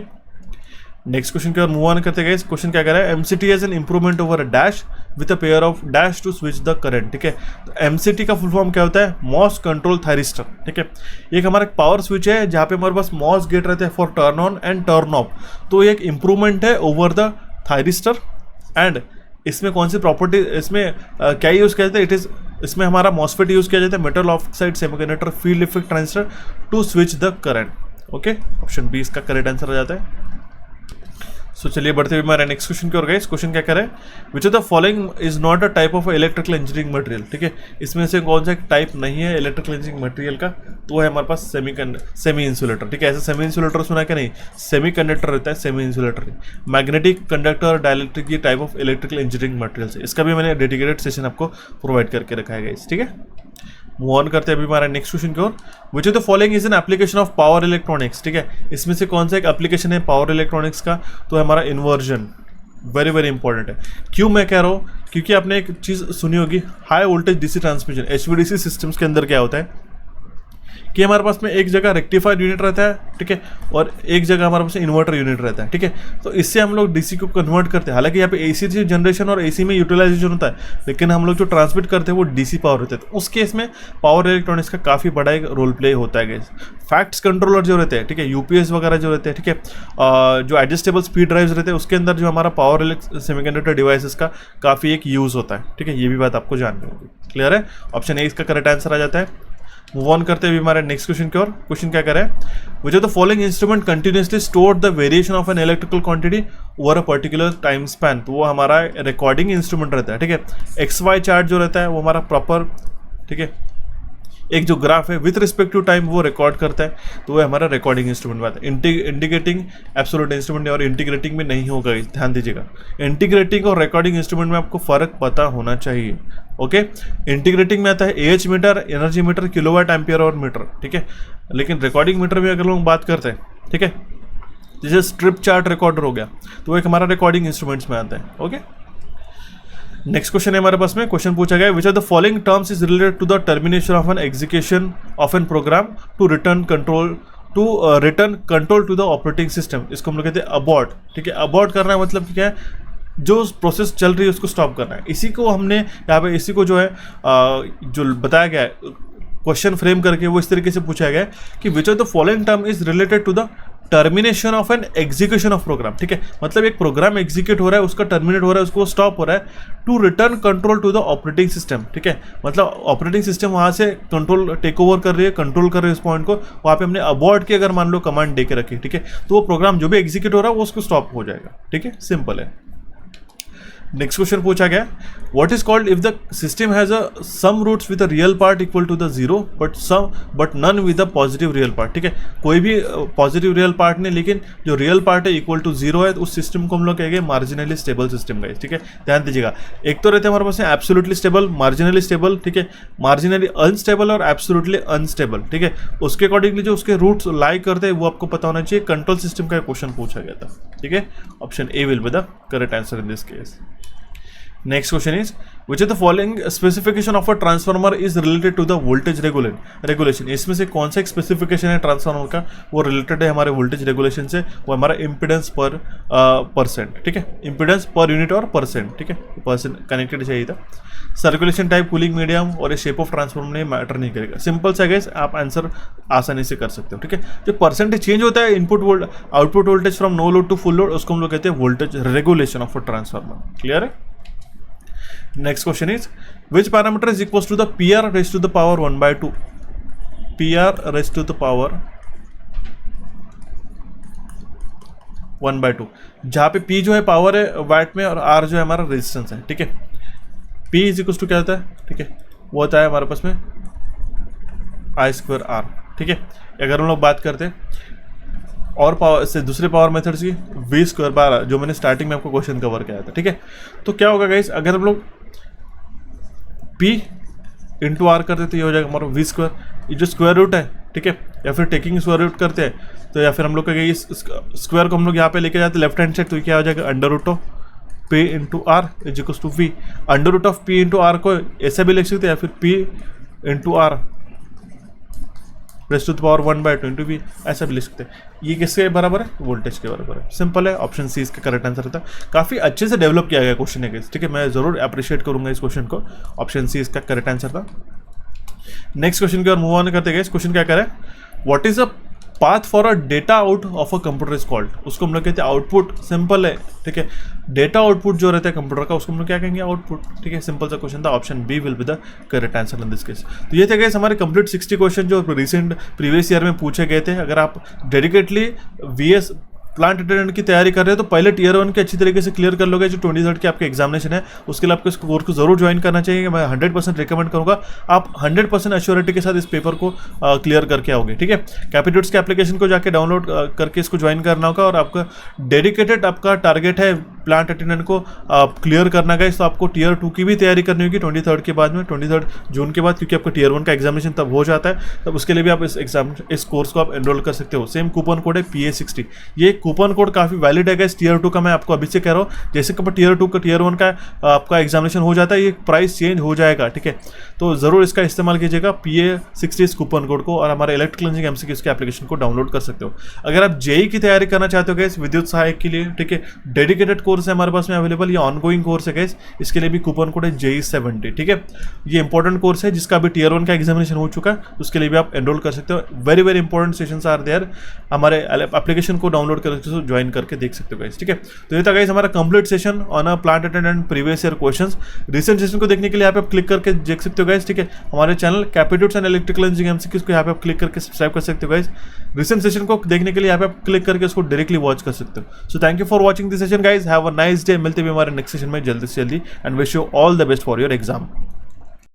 next question की ओर मूव ऑन करते गए। क्वेश्चन क्या कह रहा है, MCT as an improvement over a dash with a pair of dash to switch the current. ठीक है, तो एमसीटी का फुल फॉर्म क्या होता है, मॉस कंट्रोल थायरिस्टर। ठीक है, एक हमारा पावर स्विच है जहाँ पे हमारे पास मॉस गेट रहते हैं for turn on and turn off, तो एक इंप्रूवमेंट है ओवर द थायरिस्टर। एंड इसमें कौन सी प्रॉपर्टी, इसमें क्या यूज़ किया जाता है, इट इज़ इसमें हमारा मॉसफेट यूज़ किया जाता है, metal oxide semiconductor field effect transistor to switch the current. Okay, option B इसका करेक्ट आंसर आ जाता है। सो चलिए बढ़ते हुए हमारे नेक्स्ट क्वेश्चन की ओर गए। क्वेश्चन क्या करें, which of the following is not a type of electrical engineering material. ठीक है, इसमें से कौन सा एक टाइप नहीं है इलेक्ट्रिकल इंजीनियरिंग मटेरियल का, तो है हमारे पास सेमी इंसुलेटर। ठीक है, ऐसे सेमी इंसुलेटर सुना क्या, नहीं, सेमी कंडक्टर रहता है, semi insulator. Magnetic conductor dielectric ये type of electrical engineering material है, इसका भी मैंने डेडिकेटेड सेशन आपको प्रोवाइड करके रखा है। ठीक है, मूव ऑन करते हैं अभी हमारा नेक्स्ट क्वेश्चन की ओर। Which of the following is an application of power electronics. ठीक है, इसमें से कौन सा एक एप्लीकेशन है पावर इलेक्ट्रॉनिक्स का, तो है हमारा इन्वर्जन। वेरी वेरी इंपॉर्टेंट है। क्यों मैं कह रहा हूँ, क्योंकि आपने एक चीज़ सुनी होगी, high voltage DC transmission HVDC systems के अंदर क्या होता है कि हमारे पास में एक जगह रेक्टिफायर यूनिट रहता है, ठीक है, और एक जगह हमारे पास इन्वर्टर यूनिट रहता है। ठीक है, तो इससे हम लोग डीसी को कन्वर्ट करते हैं। हालांकि यहाँ पे एसी जनरेशन और एसी में यूटिलाइजेशन होता है, लेकिन हम लोग जो ट्रांसमिट करते हैं वो डीसी पावर होता है। तो उस केस में पावर इलेक्ट्रॉनिक्स का काफ़ी बड़ा एक रोल प्ले होता है। फैक्ट्स कंट्रोलर जो रहते हैं, ठीक है, यूपीएस वगैरह जो रहते हैं, ठीक है, जो एडजस्टेबल स्पीड ड्राइव्स रहते हैं, उसके अंदर जो हमारा पावर सेमीकंडक्टर डिवाइसेस का काफ़ी एक यूज़ होता है। ठीक है, ये भी बात आपको जाननी होगी। क्लियर है, ऑप्शन ए इसका करेक्ट आंसर आ जाता है। मूव ऑन करते हुए हमारे नेक्स्ट क्वेश्चन की ओर। क्वेश्चन क्या करें, which are the following instrument continuously store the variation of an electrical quantity over a particular time span. तो वो हमारा रिकॉर्डिंग इंस्ट्रूमेंट रहता है, ठीक है। एक्स वाई चार्ट जो रहता है वो हमारा प्रॉपर, ठीक है, एक जो ग्राफ है विथ रिस्पेक्ट टू टाइम वो रिकॉर्ड करता है, तो वो हमारा रिकॉर्डिंग इंस्ट्रूमेंट में आता है। इंटीग्रेटिंग एब्सोल्यूट इंस्ट्रूमेंट और इंटीग्रेटिंग में नहीं होगा, ध्यान दीजिएगा। इंटीग्रेटिंग और रिकॉर्डिंग इंस्ट्रूमेंट में आपको फर्क पता होना चाहिए, ओके। इंटीग्रेटिंग में आता है H meter, energy meter, kilowatt, ampere और मीटर, ठीक है। लेकिन रिकॉर्डिंग मीटर में अगर लोग बात करते हैं, ठीक है, जैसे स्ट्रिप चार्ट रिकॉर्डर हो गया, तो वो एक हमारा रिकॉर्डिंग इंस्ट्रूमेंट्स में आता है, ओके। नेक्स्ट क्वेश्चन है हमारे पास में, क्वेश्चन पूछा गया which are the following terms is related to the termination of an execution of an program to return control to the operating system. इसको हम लोग कहते हैं अबॉर्ट, ठीक है। अबॉर्ट करना मतलब क्या है, जो प्रोसेस चल रही है उसको स्टॉप करना है। इसी को हमने यहाँ पे, इसी को जो है जो बताया गया है क्वेश्चन फ्रेम करके, वो इस तरीके से पूछा गया है कि which are the following term is related to the termination of an execution of program, ठीक है। मतलब एक प्रोग्राम एग्जीक्यूट हो रहा है, उसका टर्मिनेट हो रहा है, उसको स्टॉप हो रहा है, to return control to the operating system, ठीक है। मतलब ऑपरेटिंग सिस्टम वहाँ से कंट्रोल टेक ओवर कर रही है, कंट्रोल कर रही है इस पॉइंट को, वहाँ पे हमने अबॉर्ट की अगर मान लो कमांड दे के रखी, ठीक है, तो वो प्रोग्राम जो भी एग्जीक्यूट हो रहा है वो उसको स्टॉप हो जाएगा, ठीक है, सिंपल है। नेक्स्ट क्वेश्चन पूछा गया, what is called if the system has a some roots with a real part equal to the zero but none with a positive real part, ठीक है। कोई भी पॉजिटिव रियल पार्ट नहीं, लेकिन जो रियल पार्ट है इक्वल टू जीरो है, तो उस सिस्टम को हम लोग कहेंगे मार्जिनली स्टेबल सिस्टम गाइस, ठीक है। ध्यान दीजिएगा, एक तो रहते हैं हमारे पास में एब्सोल्युटली स्टेबल, मार्जिनली स्टेबल, ठीक है, मार्जिनली अनस्टेबल और एब्सोल्युटली अनस्टेबल, ठीक है। उसके अकॉर्डिंगली जो उसके रूट्स लाई करते हैं वो आपको पता होना चाहिए। कंट्रोल सिस्टम का क्वेश्चन पूछा गया था, ठीक है। Option A will be the correct answer in this case. Next question is which of the following specification of a transformer is related to the voltage regulation। इसमें से कौन सा एक स्पेसिफिकेशन है ट्रांसफार्मर का, वो रिलेटेड है हमारे वोल्टेज रेगुलेशन से, वो हमारा इम्पीडेंस पर परसेंट, ठीक है, इम्पीडेंस पर यूनिट और परसेंट, ठीक है, परसेंट कनेक्टेड चाहिए था। सर्कुलेशन टाइप, कूलिंग मीडियम और ये शेप ऑफ ट्रांसफार्मर में मैटर नहीं करेगा, सिंपल सा गैस, आप आंसर आसानी से कर सकते हो, ठीक है। जो परसेंटेज चेंज होता है output voltage from no load to full load, उसको हम लोग कहते हैं voltage regulation of a transformer, clear है। Next question is which parameter is equals to the PR raised to the power 1/2, PR raised to the power 1/2, जहाँ पे P जो है पावर है वाट में और R जो है हमारा रेजिस्टेंस है, ठीक है। P इज इक्वल्स टू क्या होता है, ठीक है, वो होता है हमारे पास में I² R, ठीक है। अगर हम लोग बात करते हैं और पावर से दूसरे पावर मेथड्स की V² बार, जो मैंने स्टार्टिंग में आपको क्वेश्चन कवर किया था, ठीक है। तो क्या होगा गाइस, अगर हम लोग P इंटू R करते तो ये हो जाएगा हमारा V², ये जो स्क्वायर रूट है, ठीक है, या फिर टेकिंग स्क्वायर रूट करते हैं, तो या फिर हम लोग कहेंगे इस स्क्वायर को हम लोग यहाँ पे लेके जाते हैं लेफ्ट हैंड साइड, तो क्या हो जाएगा under root of P into R is equals to V। Under root of P into R को ऐसा भी लिख सकते हैं, या फिर P into R raise to the power 1/2 into V, ऐसा भी लिख सकते हैं। ये किसके बराबर है, वोल्टेज के बराबर है, सिंपल है। ऑप्शन सी इसका करेक्ट आंसर था। काफ़ी अच्छे से डेवलप किया गया क्वेश्चन है, ठीक है, मैं ज़रूर अप्रिशिएट करूंगा इस क्वेश्चन को। ऑप्शन सी इसका करेक्ट आंसर था। नेक्स्ट क्वेश्चन की ओर मूव ऑन करते गए। इस क्वेश्चन क्या करें, what is a path for a data out of a computer is called, उसको हम लोग कहते हैं आउटपुट, सिंपल है, ठीक है। डेटा आउटपुट जो रहता है कंप्यूटर का, उसको हम लोग क्या कहेंगे, आउटपुट, ठीक है, सिंपल सा क्वेश्चन था। Option B will be the correct answer in this case. तो ये थे गाइस हमारे कंप्लीट 60 क्वेश्चन जो रिसेंट प्रीवियस ईयर में पूछे गए थे। अगर आप डेडिकेटली VS प्लांट अटेंडेंट की तैयारी कर रहे हो तो पहले टियर 1 के अच्छी तरीके से क्लियर कर लोगे। जो 23rd की आपके एग्जामिनेशन है उसके लिए आपको इस कोर्स को जरूर ज्वाइन करना चाहिए। मैं 100% रिकमेंड करूंगा, आप 100% एश्योरिटी के साथ इस पेपर को क्लियर करके आओगे, ठीक है। कैपिट्यूड्स के एप्लीकेशन को जाके डाउनलोड करके इसको ज्वाइन करना होगा और आपका डेडिकेटेड आपका टारगेट है प्लांट अटेंडेंट को क्लियर करना का। तो आपको टियर 2 की भी तैयारी करनी होगी 23rd के बाद में, 23 जून के बाद, क्योंकि आपका टियर 1 का एग्जामिनेशन तब हो जाता है। तब उसके लिए भी आप इस कोर्स को आप एनरोल कर सकते हो। सेम कूपन कोड है PA60। ये कूपन कोड काफ़ी वैलिड है गाइस टियर 2 का। मैं आपको अभी से कह रहा हूँ, जैसे कि टियर 2 का टियर 1 का आपका एग्जामिनेशन हो जाता है, ये प्राइस चेंज हो जाएगा, ठीक है। तो ज़रूर इसका इस्तेमाल कीजिएगा PA60 इस कूपन कोड को, और हमारे इलेक्ट्रिकल इंजीनियरिंग MCQ के एप्लीकेशन को डाउनलोड कर सकते हो। अगर आप JEE की तैयारी करना चाहते हो गाइस विद्युत सहायक के लिए, ठीक है, डेडिकेटेड कोर्स कोर्स है हमारे पास में अवेलेबल, ये ऑनगोइंग कोर्स है गाइस, इसके लिए भी कूपन कोड है JE70, ठीक है। ये इंपॉर्टेंट कोर्स है जिसका अभी टियर 1 का एग्जामिनेशन हो चुका है, उसके लिए भी आप एनरोल कर सकते हो। Very very important sessions are there, हमारे एप्लीकेशन को डाउनलोड करके ज्वाइन करके देख सकते हो गाइस, ठीक है। तो ये था गाइस हमारा complete session on a plant attendant previous year questions. Recent session को देखने के लिए यहाँ पे आप क्लिक करके देख सकते हो गाइस, ठीक है। हमारे channel capitudes and electrical engineering MCQs को यहाँ पे आप क्लिक करके सब्सक्राइब कर सकते हो गाइस। रिसेंट सेशन को देखने के लिए यहाँ पे आप क्लिक करके उसको डायरेक्टली वॉच कर सकते हो। So thank you for watching this session guys, have a nice day. मिलते हैं हमारे नेक्स्ट सेशन में जल्दी से जल्दी, and wish you all the best for your exam.